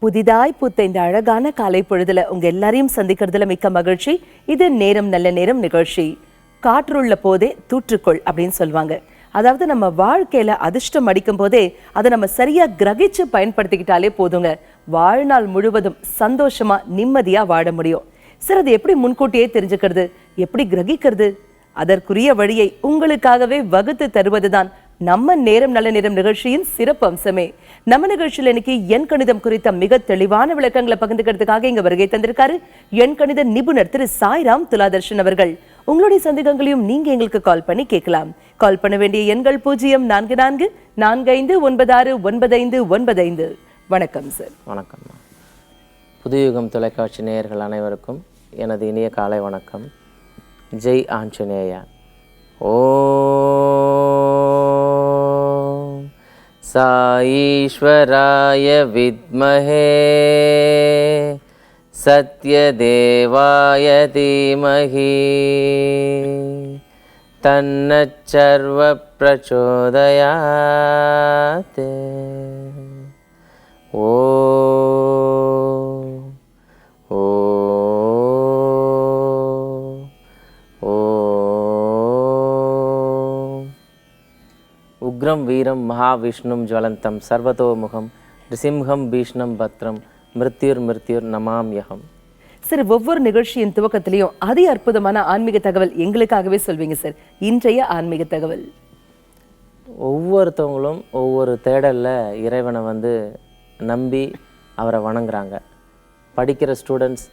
புதிதாய் பூத்த இந்த அழகான காலை பொழுதுல உங்க எல்லாரையும் சந்திக்கிறதுல மிக்க மகிழ்ச்சி. இது நேரம் நல்ல நேரம் நிகழ்ச்சி. காற்றுள்ள போதே தூற்றுக்கொள் அப்படின்னு சொல்லுவாங்க. அதாவது நம்ம வாழ்க்கையில அதிர்ஷ்டம் அடிக்கும் போதே அதை நம்ம சரியா கிரகிச்சு பயன்படுத்திக்கிட்டாலே போதுங்க, வாழ்நாள் முழுவதும் சந்தோஷமா நிம்மதியா வாழ முடியும். சார், அது எப்படி முன்கூட்டியே தெரிஞ்சுக்கிறது, எப்படி கிரகிக்கிறது? அதற்குரிய வழியை உங்களுக்காகவே வகுத்து தருவதுதான் நம்ம நேரம் நல்ல நேரம் நிகழ்ச்சியின் சிறப்பு அம்சமே. நம்ம நிகழ்ச்சியில் இன்னைக்கு எண் கணிதம் குறித்த மிக தெளிவான விளக்கங்களை பகிர்ந்துக்கிறதுக்காக இங்க வருகை தந்திருக்காரு எண் கணித நிபுணர் திரு சாய்ராம் துலாதர்ஷன் அவர்கள். உங்களுடைய சந்தேகங்களையும் நீங்க எங்களுக்கு கால் பண்ணி கேட்கலாம். கால் பண்ண வேண்டிய எண்கள் 0444459595. வணக்கம் சார். வணக்கம். புதுயுகம் தொலைக்காட்சி நேயர்கள் அனைவருக்கும் எனது இனிய காலை வணக்கம். ஜெய் ஆஞ்சநேயா. ஓம் சாயீஸ்வராய வித்மஹே சத்யதேவாய தீமஹி தன்னச் சர்வ பிரச்சோதயாத். உக்ரம் வீரம் மகாவிஷ்ணும் ஜுவலந்தம் சர்வதோமுகம் ரிசிம்ஹம் பீஷ்ணம் பத்ரம் மிருத்யுர் நமாம்யகம். சார், ஒவ்வொரு நிகழ்ச்சியின் துவக்கத்திலையும் அதி அற்புதமான ஆன்மீக தகவல் எங்களுக்காகவே சொல்வீங்க சார். இன்றைய ஆன்மீக தகவல். ஒவ்வொருத்தவங்களும் ஒவ்வொரு தேடலில் இறைவனை நம்பி அவரை வணங்குறாங்க. படிக்கிற ஸ்டூடெண்ட்ஸ்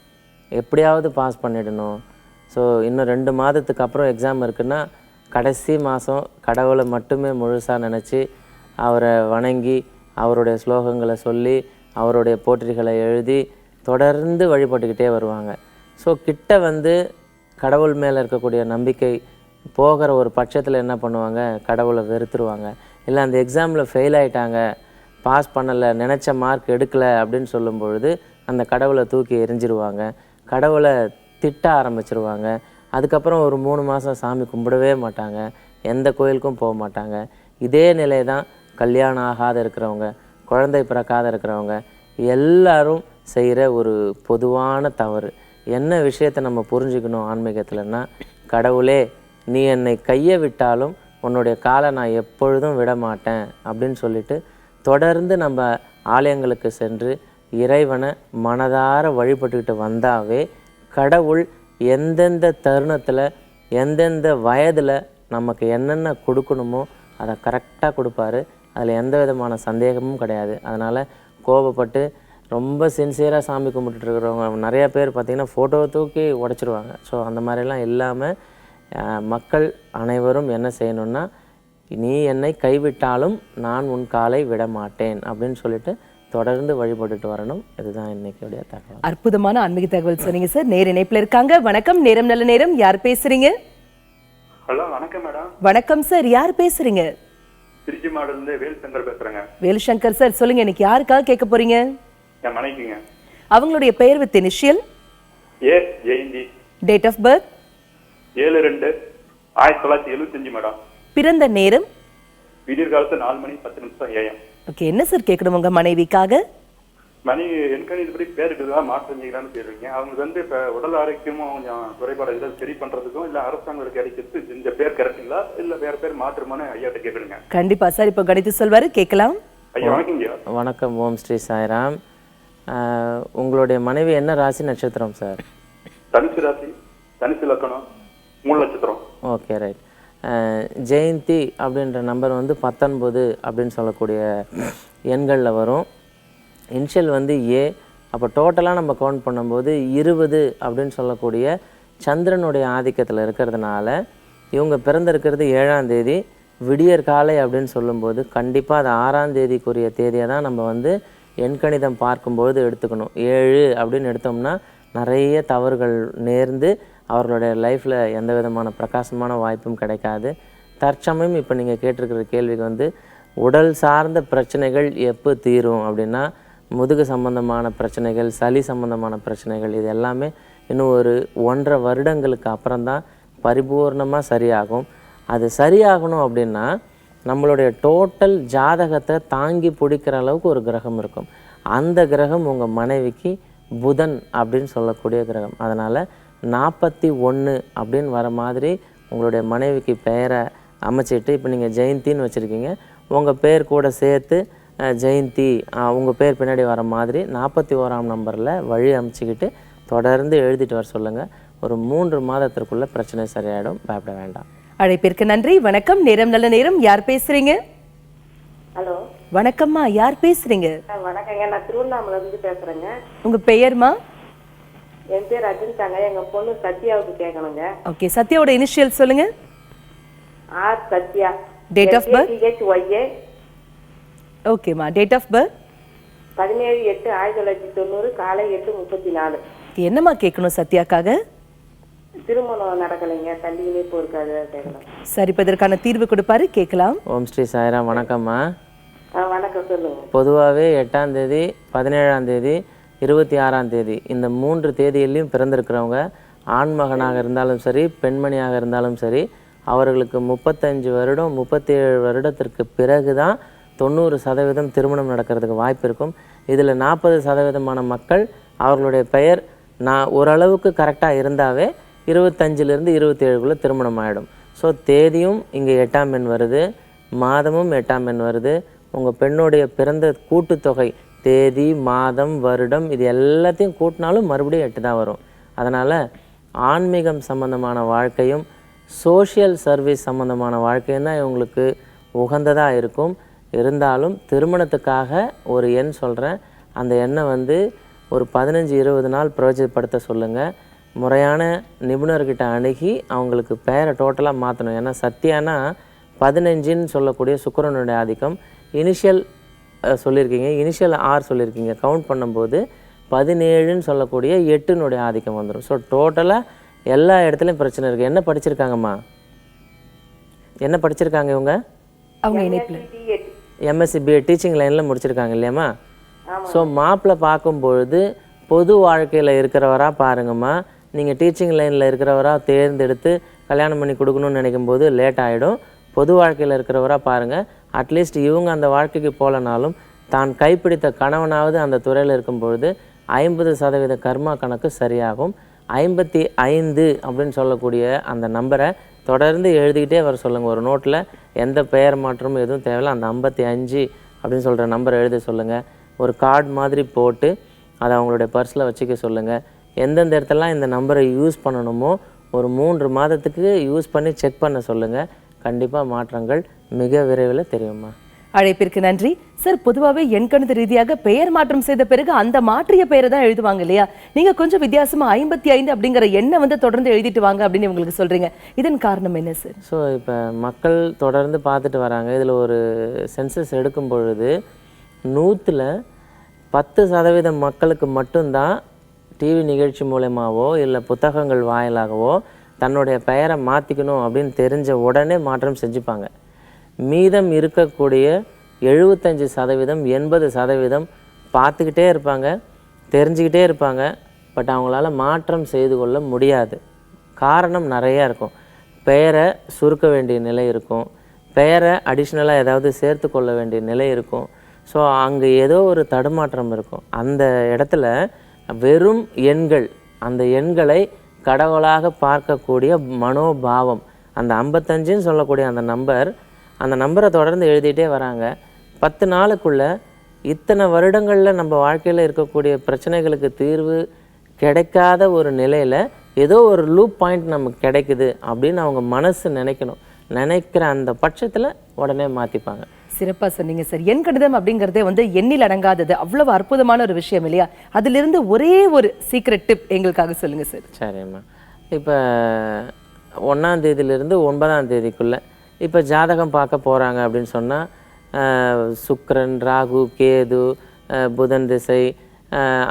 எப்படியாவது பாஸ் பண்ணிடணும். ஸோ இன்னும் 2 மாதத்துக்கு அப்புறம் எக்ஸாம் இருக்குன்னா கடைசி மாதம் கடவுளை மட்டுமே முழுசாக நினச்சி அவரை வணங்கி அவருடைய ஸ்லோகங்களை சொல்லி அவருடைய போற்றிகளை எழுதி தொடர்ந்து வழிபட்டுக்கிட்டே வருவாங்க. ஸோ கிட்ட கடவுள் மேலே இருக்கக்கூடிய நம்பிக்கை போகிற ஒரு பட்சத்தில் என்ன பண்ணுவாங்க, கடவுளை வெறுத்துருவாங்க. இல்லை அந்த எக்ஸாமில் ஃபெயில் ஆகிட்டாங்க, பாஸ் பண்ணலை, நினச்ச மார்க் எடுக்கலை அப்படின்னு சொல்லும் பொழுது அந்த கடவுளை தூக்கி எரிஞ்சிருவாங்க, கடவுளை திட்ட ஆரம்பிச்சிருவாங்க. அதுக்கப்புறம் ஒரு 3 மாதம் சாமி கும்பிடவே மாட்டாங்க, எந்த கோயிலுக்கும் போக மாட்டாங்க. இதே நிலை தான் கல்யாணம் ஆகாத இருக்கிறவங்க, குழந்தை பிறக்காத இருக்கிறவங்க எல்லாரும் செய்கிற ஒரு பொதுவான தவறு. என்ன விஷயத்தை நம்ம புரிஞ்சுக்கணும் ஆன்மீகத்தில்னா, கடவுளே நீ என்னை கையை விட்டாலும் உன்னுடைய காலை நான் எப்பொழுதும் விட மாட்டேன் அப்படின்னு சொல்லிட்டு தொடர்ந்து நம்ம ஆலயங்களுக்கு சென்று இறைவனை மனதார வழிபட்டுக்கிட்டு வந்தாவே கடவுள் எந்தெந்த தருணத்தில் எந்தெந்த வயதில் நமக்கு என்னென்ன கொடுக்கணுமோ அதை கரெக்டாக கொடுப்பாரு. அதில் எந்த விதமான சந்தேகமும் கிடையாது. அதனால் கோபப்பட்டு ரொம்ப சின்சியராக சாமி கும்பிட்டுட்டு இருக்கிறவங்க நிறையா பேர் பார்த்திங்கன்னா ஃபோட்டோவை தூக்கி உடைச்சிருவாங்க. ஸோ அந்த மாதிரிலாம் இல்லாமல் மக்கள் அனைவரும் என்ன செய்யணுன்னா, நீ என்னை கைவிட்டாலும் நான் உன் காலை விட மாட்டேன் அப்படின்னு சொல்லிட்டு தொடர்ந்து வழிபட்டுட்டு வரணும். இதுதான் இன்னைக்குடைய தகவல். அற்புதமான ஆன்மீக தகவல் சொன்னீங்க சார். நேர இணைப்புல இருக்காங்க. வணக்கம், நேரம் நல்ல நேரம். யார் பேசுறீங்க? ஹலோ, வணக்கம் மேடம். வணக்கம் சார், யார் பேசுறீங்க? திருச்சி மாவட்டத்துல இருந்து வேல்சங்கர் பேசுறேங்க. வேல்சங்கர் சார், சொல்லுங்க, இன்னைக்கு யாருக்காக கேட்க போறீங்க? என் மனைவிங்க. அவங்களுடைய பெயர் with initial? A Jayanthi. Date of birth? 7/2/1975 madam. பிறந்த நேரம்? விடியற் காலத்து 4:10 AM. ஓகே, என்ன சார் கேட்கணும் உங்க மனைவிக்காக? மனைவி என்கணிதப்படி பேர் இருக்குதான் மாற்றம் செய்யலாம்னு பேருங்க. அவங்க இப்ப உடல் ஆரோக்கியமும் கொஞ்சம் குறைபாடு ஏதாவது சரி பண்றதுக்கும் இல்ல அரசாங்கம் கிடைக்கிறது இந்த பேர் கரெக்டுங்களா இல்ல வேற பேர் மாற்றுமான்னு ஐயாட்ட கேட்கணுங்க. கண்டிப்பா சார், இப்போ கணித்து சொல்வாரு, கேட்கலாம். ஐயா வணக்கங்க. வணக்கம். ஓம் ஸ்ரீ சாய்ராம். உங்களுடைய மனைவி என்ன ராசி நட்சத்திரம் சார்? தனுசு ராசி, தனுசு லக்கணம், 3 நட்சத்திரம். Okay, right. ஜெயந்தி அப்படின்ற நம்பர் 19 அப்படின்னு சொல்லக்கூடிய எண்களில் வரும். இனிஷியல் ஏ. அப்போ டோட்டலாக நம்ம கவுண்ட் பண்ணும்போது 20 அப்படின்னு சொல்லக்கூடிய சந்திரனுடைய ஆதிக்கத்தில் இருக்கிறதுனால இவங்க பிறந்திருக்கிறது 7ஆம் தேதி விடியற் காலை அப்படின்னு சொல்லும்போது கண்டிப்பாக அது 6ஆம் தேதிக்குரிய தேதியை தான் நம்ம எண்கணிதம் பார்க்கும்பொழுது எடுத்துக்கணும். 7 அப்படின்னு எடுத்தோம்னா நிறைய தவறுகள் நேர்ந்து அவர்களுடைய லைஃப்பில் எந்த விதமான பிரகாசமான வாய்ப்பும் கிடைக்காது. தற்சமயம் இப்போ நீங்கள் கேட்டிருக்கிற கேள்விக்கு உடல் சார்ந்த பிரச்சனைகள் எப்போ தீரும் அப்படின்னா, முதுகு சம்பந்தமான பிரச்சனைகள், சளி சம்பந்தமான பிரச்சனைகள், இது எல்லாமே இன்னும் ஒரு 1.5 வருடங்களுக்கு அப்புறம்தான் பரிபூர்ணமாக சரியாகும். அது சரியாகணும் அப்படின்னா நம்மளுடைய டோட்டல் ஜாதகத்தை தாங்கி பிடிக்கிற அளவுக்கு ஒரு கிரகம் இருக்கும். அந்த கிரகம் உங்கள் மனைவிக்கு புதன் அப்படின்னு சொல்லக்கூடிய கிரகம். அதனால் 41 அப்படின்னு வர மாதிரி உங்களுடைய மனைவிக்கு பெயரை அமைச்சிட்டு, இப்போ நீங்கள் ஜெயந்தின்னு வச்சுருக்கீங்க, உங்கள் பேர் கூட சேர்த்து ஜெயந்தி உங்கள் பேர் பின்னாடி வர மாதிரி 41ஆம் நம்பரில் வழி அமைச்சிக்கிட்டு தொடர்ந்து எழுதிட்டு வர சொல்லுங்கள். ஒரு 3 மாதத்திற்குள்ளே பிரச்சனை சரியாயிடும். பயப்பட வேண்டாம். அழைப்பிற்கு நன்றி. வணக்கம். நேரம் நல்ல நேரம். யார் பேசுறீங்க? ஹலோ, வணக்கம்மா. யார் பேசுறீங்க? வணக்கங்க. நான் திருவண்ணாமலை இருந்து பேசுறேங்க. உங்க பெயர்மா? என் பேர் அஜின்தாங்க. எங்க பொண்ணு சத்யாவுக்கு கேட்கணுங்க. ஓகே, சத்யாவோட இனிஷியல் சொல்லுங்க. R Sathya. Date of birth? SATHYA. ஓகேம்மா. Date of birth? 17/8/1990 காலை 8:34. என்னம்மா கேட்கணும் சத்யாக்காக? திருமணம் நடக்கலைங்க, தள்ளி இணைப்பு இருக்காது, கேட்கணும். சரி, இப்போ இதற்கான தீர்வு கொடுப்பாரு, கேட்கலாம். ஓம் ஸ்ரீ சாய்ராம். வணக்கம்மா. வணக்கம், சொல்லுங்க. பொதுவாகவே 8ஆம் தேதி, 17ஆம் தேதி, 26ஆம் தேதி இந்த 3 தேதியிலையும் பிறந்திருக்கிறவங்க ஆண்மகனாக இருந்தாலும் சரி, பெண்மணியாக இருந்தாலும் சரி, அவர்களுக்கு 35 வருடம் 37 வருடத்திற்கு பிறகு தான் 90% திருமணம் நடக்கிறதுக்கு வாய்ப்பு இருக்கும். இதில் 40% மக்கள் அவர்களுடைய பெயர் நான் ஓரளவுக்கு கரெக்டாக இருந்தாவே 25லேருந்து 27க்குள்ளே திருமணம் ஆகிடும். ஸோ தேதியும் இங்கே 8ஆம் எண் வருது, மாதமும் 8ஆம் எண் வருது. உங்கள் பெண்ணுடைய பிறந்த கூட்டுத்தொகை தேதி, மாதம், வருடம் இது எல்லாத்தையும் கூட்டினாலும் மறுபடியும் 8 தான் வரும். அதனால் ஆன்மீகம் சம்பந்தமான வாழ்க்கையும் சோஷியல் சர்வீஸ் சம்பந்தமான வாழ்க்கையும் தான் இவங்களுக்கு உகந்ததாக இருக்கும். இருந்தாலும் திருமணத்துக்காக ஒரு எண் சொல்கிறேன். அந்த எண்ணை ஒரு 15-20 நாள் பிரயோஜனப்படுத்த சொல்லுங்கள். முறையான நிபுணர்கிட்ட அணுகி அவங்களுக்கு பெயரை டோட்டலாக மாற்றணும். ஏன்னா சத்யானா 15ன்னு சொல்லக்கூடிய சுக்கிரனுடைய ஆதிக்கம். இனிஷியல் சொல்லியிருக்கீங்க, இனிஷியல் ஆர் சொல்லியிருக்கீங்க. கவுண்ட் பண்ணும்போது 17ன்னு சொல்லக்கூடிய 8னுடைய ஆதிக்கம் வந்துடும். ஸோ டோட்டலாக எல்லா இடத்துலையும் பிரச்சனை இருக்குது. என்ன படிச்சிருக்காங்கம்மா? என்ன படிச்சிருக்காங்க இவங்க? அவங்க இணைப்பில் MSc BA டீச்சிங் லைனில் முடிச்சிருக்காங்க இல்லையாம்மா? ஸோ மாப்பிள்ளை பார்க்கும்பொழுது பொது வாழ்க்கையில் இருக்கிறவராக பாருங்கம்மா. நீங்கள் டீச்சிங் லைனில் இருக்கிறவராக தேர்ந்தெடுத்து கல்யாணம் பண்ணி கொடுக்கணும்னு நினைக்கும் போது லேட் ஆகிடும். பொது வாழ்க்கையில் இருக்கிறவராக பாருங்கள். அட்லீஸ்ட் இவங்க அந்த வாழ்க்கைக்கு போகலனாலும் தான் கைப்பிடித்த கணவனாவது அந்த துறையில் இருக்கும் பொழுது 50% கர்மா கணக்கு சரியாகும். 55 அப்படின்னு சொல்லக்கூடிய அந்த நம்பரை தொடர்ந்து எழுதிக்கிட்டே வர சொல்லுங்கள். ஒரு நோட்டில் எந்த பெயர் மாற்றமும் எதுவும் தேவையில்லை. அந்த 55 அப்படின்னு சொல்கிற நம்பரை எழுத சொல்லுங்கள். ஒரு கார்டு மாதிரி போட்டு அதை அவங்களுடைய பர்ஸில் வச்சுக்க சொல்லுங்கள். எந்தெந்த இடத்துலலாம் இந்த நம்பரை யூஸ் பண்ணணுமோ ஒரு 3 மாதத்துக்கு யூஸ் பண்ணி செக் பண்ண சொல்லுங்கள். கண்டிப்பாக மாற்றங்கள் மிக விரைவில் தெரியுமா. அழைப்பிற்கு நன்றி சார். பொதுவாகவே எண்கணித ரீதியாக பெயர் மாற்றம் செய்த பிறகு அந்த மாற்றிய பெயரை தான் எழுதுவாங்க இல்லையா? நீங்கள் கொஞ்சம் வித்தியாசமா 55 அப்படிங்கிற எண்ணை தொடர்ந்து எழுதிட்டு வாங்க அப்படின்னு உங்களுக்கு சொல்கிறீங்க. இதன் காரணம் என்ன சார்? ஸோ இப்போ மக்கள் தொடர்ந்து பார்த்துட்டு வராங்க. இதில் ஒரு சென்சஸ் எடுக்கும் பொழுது 100ல் 10% மக்களுக்கு மட்டும்தான் டிவி நிகழ்ச்சி மூலமாகவோ இல்லை புத்தகங்கள் வாயிலாகவோ தன்னுடைய பெயரை மாற்றிக்கணும் அப்படின்னு தெரிஞ்ச உடனே மாற்றம் செஞ்சுப்பாங்க. மீதம் இருக்கக்கூடிய 75% 80% பார்த்துக்கிட்டே இருப்பாங்க, தெரிஞ்சுக்கிட்டே இருப்பாங்க. பட் அவங்களால மாற்றம் செய்து கொள்ள முடியாது. காரணம் நிறையா இருக்கும். பெயரை சுருக்க வேண்டிய நிலை இருக்கும், பெயரை அடிஷ்னலாக ஏதாவது சேர்த்து கொள்ள வேண்டிய நிலை இருக்கும். ஸோ அங்கே ஏதோ ஒரு தடுமாற்றம் இருக்கும். அந்த இடத்துல வெறும் எண்கள், அந்த எண்களை கடவுளாக பார்க்கக்கூடிய மனோபாவம், அந்த 55ன்னு சொல்லக்கூடிய அந்த நம்பரை தொடர்ந்து எழுதிட்டே வராங்க. 10 நாளுக்குள்ளே இத்தனை வருடங்களில் நம்ம வாழ்க்கையில் இருக்கக்கூடிய பிரச்சனைகளுக்கு தீர்வு கிடைக்காத ஒரு நிலையில் ஏதோ ஒரு லூப் பாயிண்ட் நமக்கு கிடைக்குது அப்படின்னு அவங்க மனசு நினைக்கிற அந்த பட்சத்தில் உடனே மாற்றிப்பாங்க. சிறப்பாக சொன்னீங்க சார். எண் கணிதம் அப்படிங்கிறதே எண்ணில் அடங்காதது. அவ்வளவு அற்புதமான ஒரு விஷயம் இல்லையா? அதிலிருந்து ஒரே ஒரு சீக்ரெட் டிப் எங்களுக்காக சொல்லுங்கள் சார். சரிம்மா. இப்போ 1ஆம் தேதியிலிருந்து 9ஆம் தேதிக்குள்ளே இப்போ ஜாதகம் பார்க்க போகிறாங்க அப்படின்னு சொன்னால் சுக்கிரன், ராகு, கேது, புதன் திசை,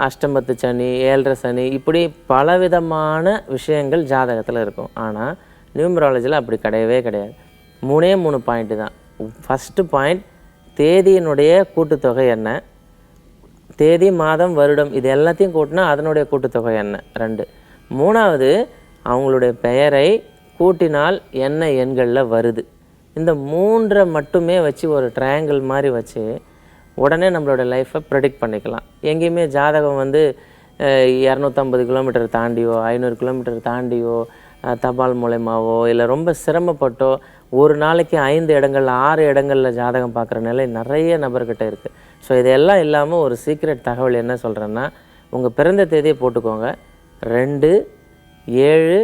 அஷ்டமத்து சனி, 7.5 சனி, இப்படி பலவிதமான விஷயங்கள் ஜாதகத்தில் இருக்கும். ஆனால் நியூமராலஜியில் அப்படி கிடையவே கிடையாது. 3 பாயிண்ட்டு தான். ஃபஸ்ட்டு பாயிண்ட், தேதியினுடைய கூட்டுத்தொகை என்ன, தேதி, மாதம், வருடம் இது எல்லாத்தையும் கூட்டினா அதனுடைய கூட்டுத்தொகை என்ன 2. 3வது அவங்களுடைய பெயரை கூட்டினால் என்ன எண்களில் வருது. இந்த 3 மட்டுமே வச்சு ஒரு ட்ரையாங்கிள் மாதிரி வச்சு உடனே நம்மளோட லைஃப்பை ப்ரெடிக்ட் பண்ணிக்கலாம். எங்கேயுமே ஜாதகம் வந்து 250 கிலோமீட்டர் தாண்டியோ 500 கிலோமீட்டர் தாண்டியோ தபால் மூலயமாவோ இல்லை ரொம்ப சிரமப்பட்டோ ஒரு நாளைக்கு 5 இடங்கள்ல 6 இடங்களில் ஜாதகம் பார்க்குற நிலை நிறைய நபர்கிட்ட இருக்குது. ஸோ இதெல்லாம் இல்லாமல் ஒரு சீக்ரெட் தகவல் என்ன சொல்கிறேன்னா, உங்கள் பிறந்த தேதியை போட்டுக்கோங்க. 2, 7,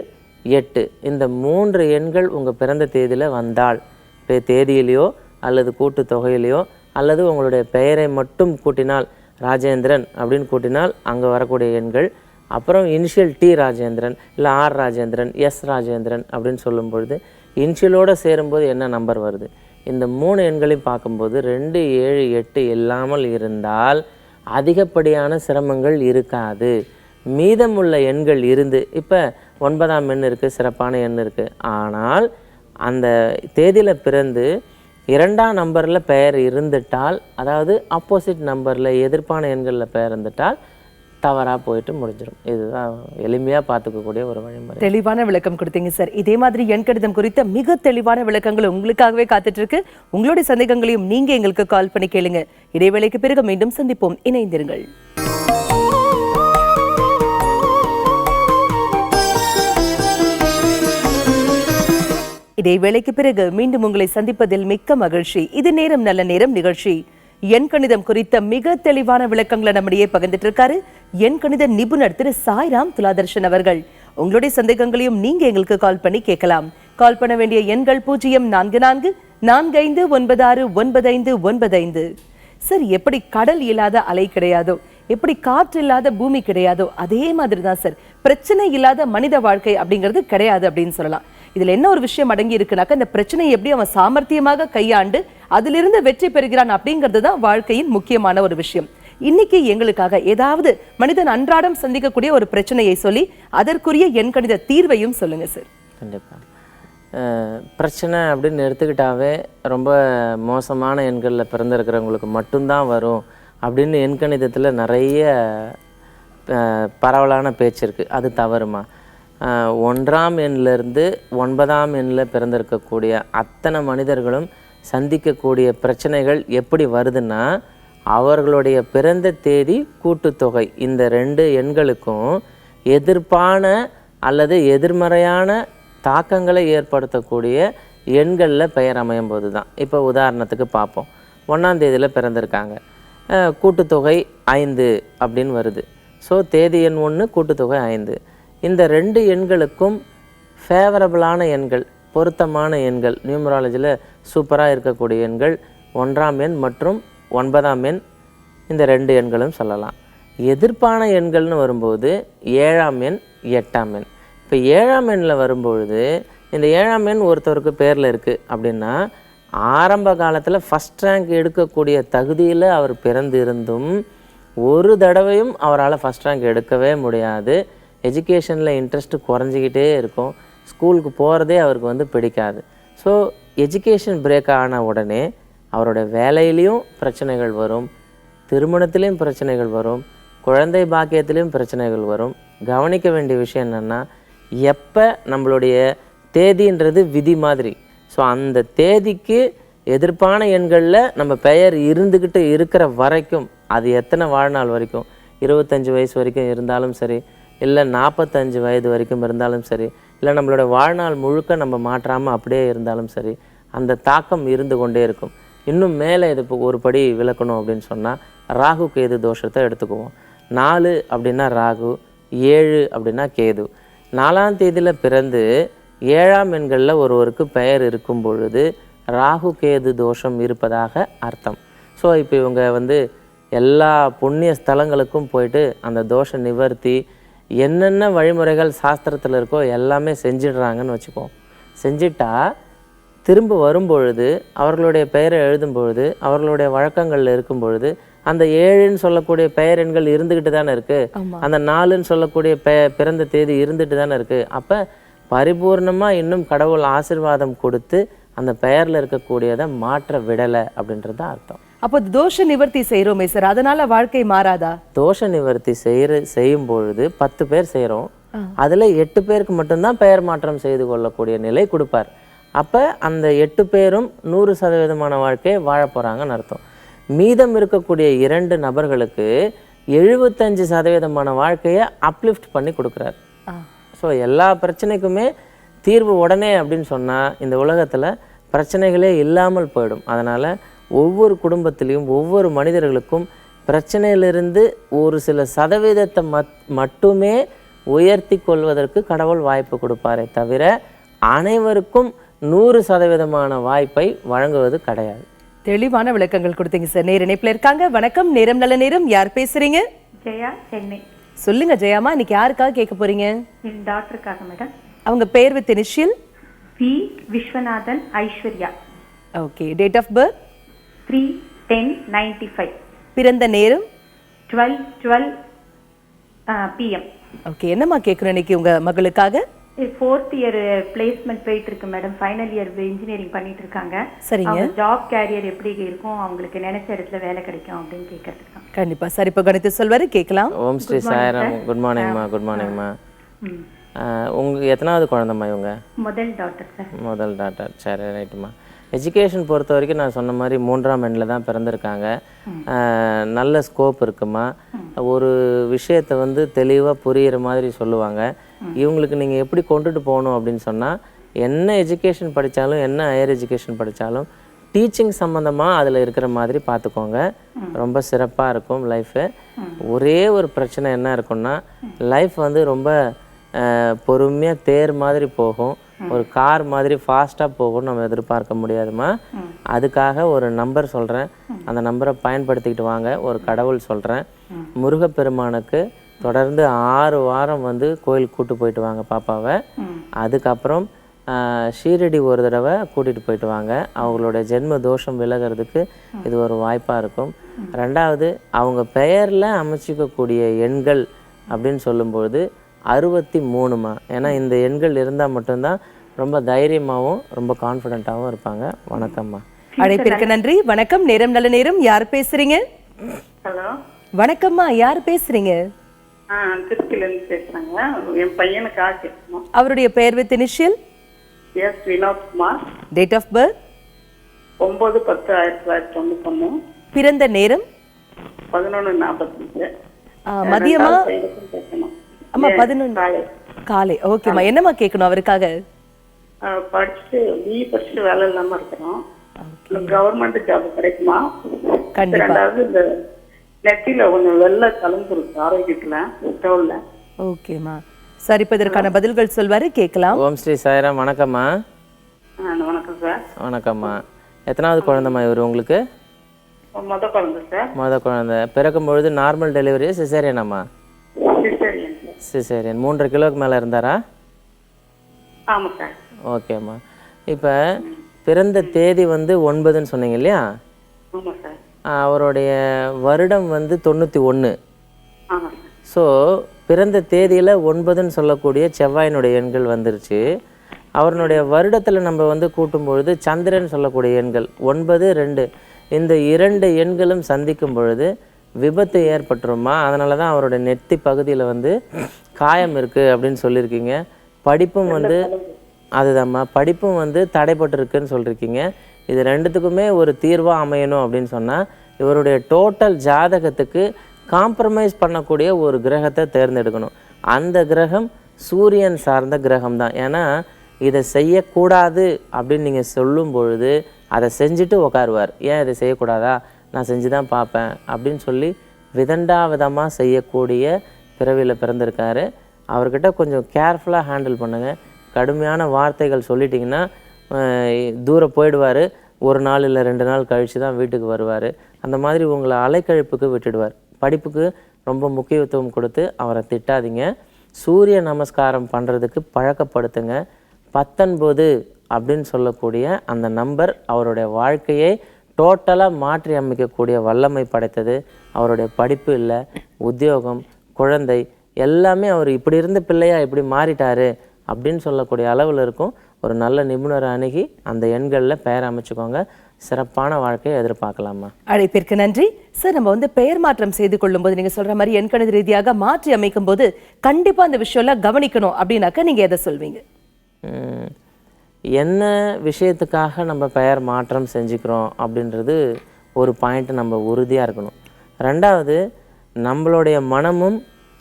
8 இந்த 3 எண்கள் உங்கள் பிறந்த தேதியில் வந்தால், இப்போ தேதியிலையோ அல்லது கூட்டு தொகையிலையோ அல்லது உங்களுடைய பெயரை மட்டும் கூட்டினால் ராஜேந்திரன் அப்படின்னு கூட்டினால் அங்கே வரக்கூடிய எண்கள், அப்புறம் இனிஷியல் டி ராஜேந்திரன் இல்லை ஆர் ராஜேந்திரன் எஸ் ராஜேந்திரன் அப்படின்னு சொல்லும் பொழுது இனிஷியலோடு சேரும்போது என்ன நம்பர் வருது, இந்த 3 எண்களையும் பார்க்கும்போது 2, 7, 8 இல்லாமல் இருந்தால் அதிகப்படியான சிரமங்கள் இருக்காது. மீதமுள்ள எண்கள் இருந்து, இப்போ 9ஆம் எண் இருக்குது, சிறப்பான எண் இருக்குது, ஆனால் அந்த தேதியில் பிறந்து 2ஆம் நம்பரில் பெயர் இருந்துட்டால், அதாவது ஆப்போசிட் நம்பரில் எதிர்ப்பான எண்களில் பெயர் இருந்துட்டால் தவறாக போயிட்டு முடிஞ்சிடும். இதுதான் எளிமையாக பார்த்துக்கக்கூடிய ஒரு வழிமுறை. தெளிவான விளக்கம் கொடுத்தீங்க சார். இதே மாதிரி எண்கணிதம் குறித்த மிக தெளிவான விளக்கங்கள் உங்களுக்காகவே காத்துட்டு இருக்கு. உங்களுடைய சந்தேகங்களையும் நீங்க எங்களுக்கு கால் பண்ணி கேளுங்க. இடைவேளைக்கு பிறகு மீண்டும் சந்திப்போம். இணைந்திருங்கள். இடைவேளைக்கு பிறகு மீண்டும் உங்களை சந்திப்பதில் மிக்க மகிழ்ச்சி. இது நேரம் நல்ல நேரம் நிகழ்ச்சி. எண்கணிதம் குறித்த மிக தெளிவான விளக்கங்களை நம்மிடையே பகிர்ந்துட்டு இருக்காரு எண்கணித நிபுணர் திரு சாய்ராம் துலாதர்ஷன் அவர்கள். உங்களுடைய சந்தேகங்களையும் நீங்க எங்களுக்கு கால் பண்ணி கேட்கலாம். கால் பண்ண வேண்டிய எண்கள் 0444459595. சார், எப்படி கடல் இல்லாத அலை கிடையாதோ, எப்படி காற்று இல்லாத பூமி கிடையாதோ, அதே மாதிரி தான் சார் பிரச்சனை இல்லாத மனித வாழ்க்கை அப்படிங்கிறது கிடையாது அப்படின்னு சொல்லலாம். இதுல என்ன ஒரு விஷயம் அடங்கி இருக்குனாக்கா, இந்த பிரச்சனையை எப்படி அவன் சாமர்த்தியமாக கையாண்டு அதிலிருந்து வெற்றி பெறுகிறான் அப்படிங்கிறது தான் வாழ்க்கையின் முக்கியமான ஒரு விஷயம். இன்னைக்கு எங்களுக்காக ஏதாவது மனிதன் அன்றாடம் சந்திக்கக்கூடிய ஒரு பிரச்சனையை சொல்லி அதற்குரிய எண்கணித தீர்வையும் சொல்லுங்க சார். கண்டிப்பாக. பிரச்சனை அப்படின்னு எடுத்துக்கிட்டாவே ரொம்ப மோசமான எண்களில் பிறந்திருக்கிறவங்களுக்கு மட்டும்தான் வரும் அப்படின்னு எண்கணிதத்தில் நிறைய பரவலான பேச்சு இருக்குது. அது தவறுமா? 1ஆம் எண்ணிலிருந்து 9ஆம் எண்ணில் பிறந்திருக்கக்கூடிய அத்தனை மனிதர்களும் சந்திக்கக்கூடிய பிரச்சனைகள் எப்படி வருதுன்னா, அவர்களுடைய பிறந்த தேதி கூட்டுத்தொகை இந்த 2 எண்களுக்கும் எதிர்ப்பான அல்லது எதிர்மறையான தாக்கங்களை ஏற்படுத்தக்கூடிய எண்களில் பெயர் அமையும் போது தான். இப்போ உதாரணத்துக்கு பார்ப்போம். 1ஆம் தேதியில் பிறந்திருக்காங்க, கூட்டுத்தொகை 5 அப்படின்னு வருது. ஸோ தேதி எண் 1, கூட்டுத்தொகை 5. இந்த 2 எண்களுக்கும் ஃபேவரபிளான எண்கள், பொருத்தமான எண்கள், நியூமராலஜியில் சூப்பராக இருக்கக்கூடிய எண்கள் 1ஆம் எண் மற்றும் 9ஆம் எண். இந்த 2 எண்களும் சொல்லலாம். எதிர்ப்பான எண்கள்னு வரும்போது 7ஆம் எண், 8ஆம் எண். இப்போ 7ஆம் எண்ணில் வரும்பொழுது இந்த 7ஆம் எண் ஒருத்தருக்கு பேரில் இருக்குது அப்படின்னா, ஆரம்ப காலத்தில் ஃபஸ்ட் ரேங்க் எடுக்கக்கூடிய தகுதியில் அவர் பிறந்து இருந்தும் ஒரு தடவையும் அவரால் ஃபஸ்ட் ரேங்க் எடுக்கவே முடியாது. எஜுகேஷனில் இன்ட்ரெஸ்ட்டு குறைஞ்சிக்கிட்டே இருக்கும். ஸ்கூலுக்கு போகிறதே அவருக்கு பிடிக்காது. ஸோ எஜுகேஷன் பிரேக் ஆன உடனே அவரோட வேலையிலையும் பிரச்சனைகள் வரும், திருமணத்திலையும் பிரச்சனைகள் வரும், குழந்தை பாக்கியத்திலையும் பிரச்சனைகள் வரும். கவனிக்க வேண்டிய விஷயம் என்னென்னா, எப்போ நம்மளுடைய தேதின்றது விதி மாதிரி. ஸோ அந்த தேதிக்கு எதிர்ப்பான எண்களில் நம்ம பெயர் இருந்துக்கிட்டு இருக்கிற வரைக்கும், அது எத்தனை வாழ்நாள் வரைக்கும், 25 வயசு வரைக்கும் இருந்தாலும் சரி, இல்லை 45 வயது வரைக்கும் இருந்தாலும் சரி, இல்லை நம்மளோட வாழ்நாள் முழுக்க நம்ம மாற்றாமல் அப்படியே இருந்தாலும் சரி, அந்த தாக்கம் இருந்து கொண்டே இருக்கும். இன்னும் மேலே இது ஒரு படி விளக்கணும் அப்படின்னு சொன்னால், ராகு கேது தோஷத்தை எடுத்துக்குவோம். 4 அப்படின்னா ராகு, 7 அப்படின்னா கேது. 4ஆம் தேதியில் பிறந்து 7ஆம் எண்களில் ஒருவருக்கு பெயர் இருக்கும் பொழுது ராகு கேது தோஷம் இருப்பதாக அர்த்தம். ஸோ இப்போ இவங்க எல்லா புண்ணிய ஸ்தலங்களுக்கும் போயிட்டு அந்த தோஷ நிவர்த்தி என்னென்ன வழிமுறைகள் சாஸ்திரத்தில் இருக்கோ எல்லாமே செஞ்சிடுறாங்கன்னு வச்சுப்போம். செஞ்சிட்டா திரும்ப வரும்பொழுது அவர்களுடைய பெயரை எழுதும் பொழுது அவர்களுடைய வழக்கங்களில் இருக்கும் பொழுது அந்த 7ன்னு சொல்லக்கூடிய பெயர் எண்கள் இருந்துக்கிட்டு தானே இருக்குது, அந்த 4ன்னு சொல்லக்கூடிய பிறந்த தேதி இருந்துட்டு தானே இருக்குது. அப்போ பரிபூர்ணமாக இன்னும் கடவுள் ஆசீர்வாதம் கொடுத்து அந்த பெயரில் இருக்கக்கூடியதை மாற்ற விடலை அப்படின்றது தான் அர்த்தம். அப்போ தோஷ நிவர்த்தி செய்கிறோமே சார், அதனால வாழ்க்கை மாறாதா? தோஷ நிவர்த்தி செய்யும் பொழுது 10 பேர் செய்கிறோம், அதில் 8 பேருக்கு மட்டும்தான் பெயர் மாற்றம் செய்து கொள்ளக்கூடிய நிலை கொடுப்பார். அப்போ அந்த 8 பேரும் 100% வாழ்க்கையை வாழ போகிறாங்கன்னு அர்த்தம். மீதம் இருக்கக்கூடிய 2 நபர்களுக்கு 75% வாழ்க்கையை அப்லிஃப்ட் பண்ணி கொடுக்குறாரு. ஸோ எல்லா பிரச்சனைக்குமே தீர்வு உடனே அப்படின்னு சொன்னால் இந்த உலகத்தில் பிரச்சனைகளே இல்லாமல் போயிடும். அதனால் ஒவ்வொரு குடும்பத்திலையும் ஒவ்வொரு மனிதர்களுக்கும் பிரச்சனையிலிருந்து ஒரு சில சதவீதத்தை மட்டுமே உயர்த்தி கொள்வதற்கு கடவுள் வாய்ப்பு கொடுப்பாரே தவிர அனைவருக்கும் 100% வாய்ப்பை வழங்குவது கிடையாது. தெளிவான விளக்கங்கள் கொடுத்தீங்க சார். நேர இணைப்புல இருக்காங்க. வணக்கம், நேரம் நல்ல நேரம். யார் பேசுறீங்க? ஜெயா, சென்னை. சொல்லுங்க ஜெயாமா, இன்னைக்கு யாருக்காக கேட்க போறீங்க? என் டாக்டருக்காக மேடம். அவங்க பேர் with initial? V Viswanathan Aishwarya. Okay. Date of birth? 3/10/95. பிறந்த நேரம்? 12 PM. ஓகே. என்னம்மா கேட்கணும் இன்னைக்கு உங்க மகளுக்காக? 4th இயர் பிளேஸ்மெண்ட் போயிட்டு இருக்கு மேடம். ஃபைனல் இயர் இன்ஜினியரிங் பண்ணிட்டு இருக்காங்க. சரிங்க. ஜாப் கேரியர் எப்படி இருக்கும், அவங்களுக்கு நினைச்ச இடத்துல வேலை கிடைக்கும் அப்படின்னு கேட்கறதுக்கு. கண்டிப்பா சார். இப்போ கணித்து சொல்வாரு, கேட்கலாம். ஓம் ஸ்ரீ சாய்ராம். குட் மார்னிங்மா. குட் மார்னிங்மா. உங்களுக்கு எத்தனாவது குழந்தைம்மா இவங்க? முதல் டாக்டர் சார். முதல் டாக்டர். சரி, ரைட்டுமா. எஜுகேஷன் பொறுத்த வரைக்கும் நான் சொன்ன மாதிரி 3ஆம் எண்ணில் தான் பிறந்திருக்காங்க. நல்ல ஸ்கோப் இருக்குமா. ஒரு விஷயத்தை வந்து தெளிவாக புரிகிற மாதிரி சொல்லுவாங்க. இவங்களுக்கு நீங்கள் எப்படி கொண்டுட்டு போகணும் அப்படின்னு சொன்னால், என்ன எஜுகேஷன் படித்தாலும் என்ன ஹையர் எஜுகேஷன் படித்தாலும் டீச்சிங் சம்மந்தமாக அதில் இருக்கிற மாதிரி பார்த்துக்கோங்க. ரொம்ப சிறப்பாக இருக்கும் லைஃபு. ஒரே ஒரு பிரச்சனை என்ன இருக்குன்னா, லைஃப் வந்து ரொம்ப பொறுமையாக தேர் மாதிரி போகும். ஒரு கார் மாதிரி ஃபாஸ்ட்டாக போகும்னு நம்ம எதிர்பார்க்க முடியாதுமா. அதுக்காக ஒரு நம்பர் சொல்கிறேன், அந்த நம்பரை பயன்படுத்திக்கிட்டு வாங்க. ஒரு கடவுள் சொல்கிறேன், முருகப்பெருமானுக்கு தொடர்ந்து 6 வாரம் வந்து கோயிலுக்கு கூப்பிட்டு போயிட்டு வாங்க பாப்பாவை. அதுக்கப்புறம் ஷீரடி ஒரு தடவை கூட்டிகிட்டு போயிட்டு வாங்க. அவங்களோட ஜென்ம தோஷம் விலகிறதுக்கு இது ஒரு வாய்ப்பாக இருக்கும். 2வது, அவங்க பெயரில் அமைச்சிக்கக்கூடிய எண்கள் அப்படின்னு சொல்லும்போது 63மா. ஏன்னா இந்த எண்கள் இருந்தால் மட்டும்தான் ரொம்ப தைரியமாகவும் ரொம்ப கான்ஃபிடென்ட்டாகவும் இருப்பாங்க. வணக்கம்மா. அழைப்பிற்கு நன்றி. வணக்கம், நேரம் நல்ல நேரம். யார் பேசுறீங்க? ஹலோ, வணக்கம்மா, யார் பேசுறீங்க? திருச்சியிலேருந்து பேசுறாங்க. என் பையனுக்காக கேட்கணும். அவருடைய பெயர் with initial? S Vinodkumar. Date of birth? 9/10/1991. பிறந்த நேரம்? 11:45. மதியமா? கேட்கணும். ஆமா, 11 காலை. ஓகேம்மா, என்னம்மா கேட்கணும் அவருக்காக? படிச்சுட்டு பிஇ படிச்சுட்டு வேலை இல்லாம இருக்கிறோம். கவர்மெண்ட் ஜாப் கிடைக்குமா? கண்டிப்பா. 2வது, இந்த நெத்தியில கொஞ்சம் வெள்ளை கலந்து இருக்கு ஆரோக்கியத்துல தோல்ல. ஓகேம்மா சார், இப்போ இதற்கான பதில்கள் சொல்வாரு, கேட்கலாம். ஓம் ஸ்ரீ சாய்ராம். வணக்கம்மா. வணக்கம் சார். வணக்கம்மா. எத்தனாவது குழந்தைம்மா இவர் உங்களுக்கு? மொதல் குழந்தை சார். மொதல் குழந்தை. பிறக்கும் பொழுது நார்மல் டெலிவரியா சிசேரியனாம்மா? சிசேரியன். சிசேரியன். 3.5 கிலோவுக்கு மேலே இருந்தாரா? ஆமா சார். ஓகேம்மா. இப்போ பிறந்த தேதி வந்து 9ன்னு சொன்னீங்க இல்லையா? ஆமா சார். அவருடைய வருடம் வந்து 91. ஆமா சார். ஸோ பிறந்த தேதியில் 9ன்னு சொல்லக்கூடிய செவ்வாயினுடைய எண்கள் வந்துருச்சு. அவருடைய வருடத்தில் நம்ம வந்து கூட்டும்பொழுது சந்திரன் சொல்லக்கூடிய எண்கள் 9, 2 இந்த 2 எண்களும் சந்திக்கும் பொழுது விபத்து ஏற்பட்டுருமா. அதனால தான் அவருடைய நெத்தி பகுதியில் வந்து காயம் இருக்குது அப்படின்னு சொல்லியிருக்கீங்க. படிப்பும் வந்து அதுதாம்மா, படிப்பும் வந்து தடைப்பட்டிருக்குன்னு சொல்லியிருக்கீங்க. இது 2த்துக்குமே ஒரு தீர்வாக அமையணும் அப்படின்னு சொன்னால், இவருடைய டோட்டல் ஜாதகத்துக்கு காம்ப்ரமைஸ் பண்ணக்கூடிய ஒரு கிரகத்தை தேர்ந்தெடுக்கணும். அந்த கிரகம் சூரியன் சார்ந்த கிரகம் தான். ஏன்னா இதை செய்யக்கூடாது அப்படின்னு நீங்கள் சொல்லும் பொழுது அதை செஞ்சுட்டு உட்காருவார். ஏன் இதை செய்யக்கூடாதா, நான் செஞ்சு தான் பார்ப்பேன் அப்படின்னு சொல்லி விதண்டாவிதமாக செய்யக்கூடிய பிறவியில் பிறந்திருக்காரு. அவர்கிட்ட கொஞ்சம் கேர்ஃபுல்லாக ஹேண்டில் பண்ணுங்கள். கடுமையான வார்த்தைகள் சொல்லிட்டிங்கன்னா தூரம் போயிடுவார். 1 நாள் இல்லை 2 நாள் கழித்து தான் வீட்டுக்கு வருவார். அந்த மாதிரி உங்களை அலைக்கழிப்புக்கு விட்டுடுவார். படிப்புக்கு ரொம்ப முக்கியத்துவம் கொடுத்து அவரை திட்டாதீங்க. சூரிய நமஸ்காரம் பண்ணுறதுக்கு பழக்கப்படுத்துங்க. 19 அப்படின்னு சொல்லக்கூடிய அந்த நம்பர் அவருடைய வாழ்க்கையை டோட்டலாக மாற்றி அமைக்கக்கூடிய வல்லமை படைத்தது. அவருடைய படிப்பு இல்லை, உத்தியோகம், குழந்தை எல்லாமே அவர் இப்படி இருந்த பிள்ளையா இப்படி மாறிட்டாரு அப்படின்னு சொல்லக்கூடிய அளவில் இருக்கும். ஒரு நல்ல நிபுணரை அணுகி அந்த எண்களில் பெயர் அமைச்சுக்கோங்க. சிறப்பான வாழ்க்கையை எதிர்பார்க்கலாமா. அழைப்பிற்கு நன்றி சார். நம்ம வந்து பெயர் மாற்றம் செய்து கொள்ளும் போது நீங்க சொல்ற மாதிரி எண்கணித ரீதியாக மாற்றி அமைக்கும் போது கண்டிப்பா அந்த விஷயம்லாம் கவனிக்கணும் அப்படின்னாக்க நீங்க எதை சொல்வீங்க? என்ன விஷயத்துக்காக நம்ம பெயர் மாற்றம் செஞ்சுக்கிறோம் அப்படின்றது ஒரு பாயிண்ட் நம்ம உறுதியாக இருக்கணும். ரெண்டாவது, நம்மளுடைய மனமும்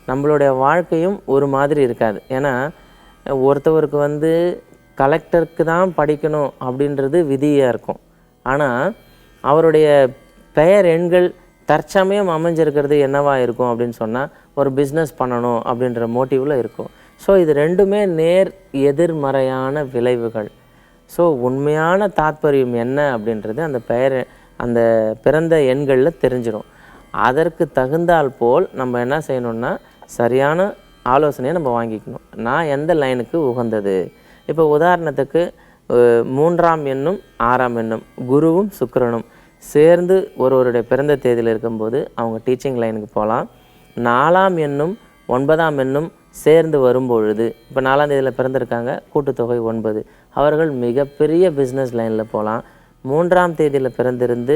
நம்மளுடைய வாழ்க்கையும் ஒரு மாதிரி இருக்காது. ஏன்னா ஒருத்தவருக்கு வந்து கலெக்டருக்கு தான் படிக்கணும் அப்படின்றது விதியாக இருக்கும். ஆனால் அவருடைய பெயர் எண்கள் தற்சமயம் அமைஞ்சிருக்கிறது என்னவா இருக்கும் அப்படின்னு சொன்னால் ஒரு பிஸ்னஸ் பண்ணணும் அப்படின்ற மோட்டிவில் இருக்கும். ஸோ இது ரெண்டுமே நேர் எதிர்மறையான விளைவுகள். ஸோ உண்மையான தாத்பரியம் என்ன அப்படின்றது அந்த பெயர் அந்த பிறந்த எண்களில் தெரிஞ்சிடும். அதற்கு தகுந்தால் போல் நம்ம என்ன செய்யணும்னா சரியான ஆலோசனையை நம்ம வாங்கிக்கணும். நான் எந்த லைனுக்கு உகந்தது. இப்போ உதாரணத்துக்கு 3ஆம் எண்ணும் 6ஆம் எண்ணும் குருவும் சுக்கிரனும் சேர்ந்து ஒருவருடைய பிறந்த தேதியில் இருக்கும்போது அவங்க டீச்சிங் லைனுக்கு போகலாம். 4ஆம் எண்ணும் 9ஆம் எண்ணும் சேர்ந்து வரும்பொழுது, இப்போ 4ஆம் தேதியில் பிறந்திருக்காங்க, கூட்டுத்தொகை 9, அவர்கள் மிகப்பெரிய பிஸ்னஸ் லைனில் போகலாம். 3ஆம் தேதியில் பிறந்திருந்து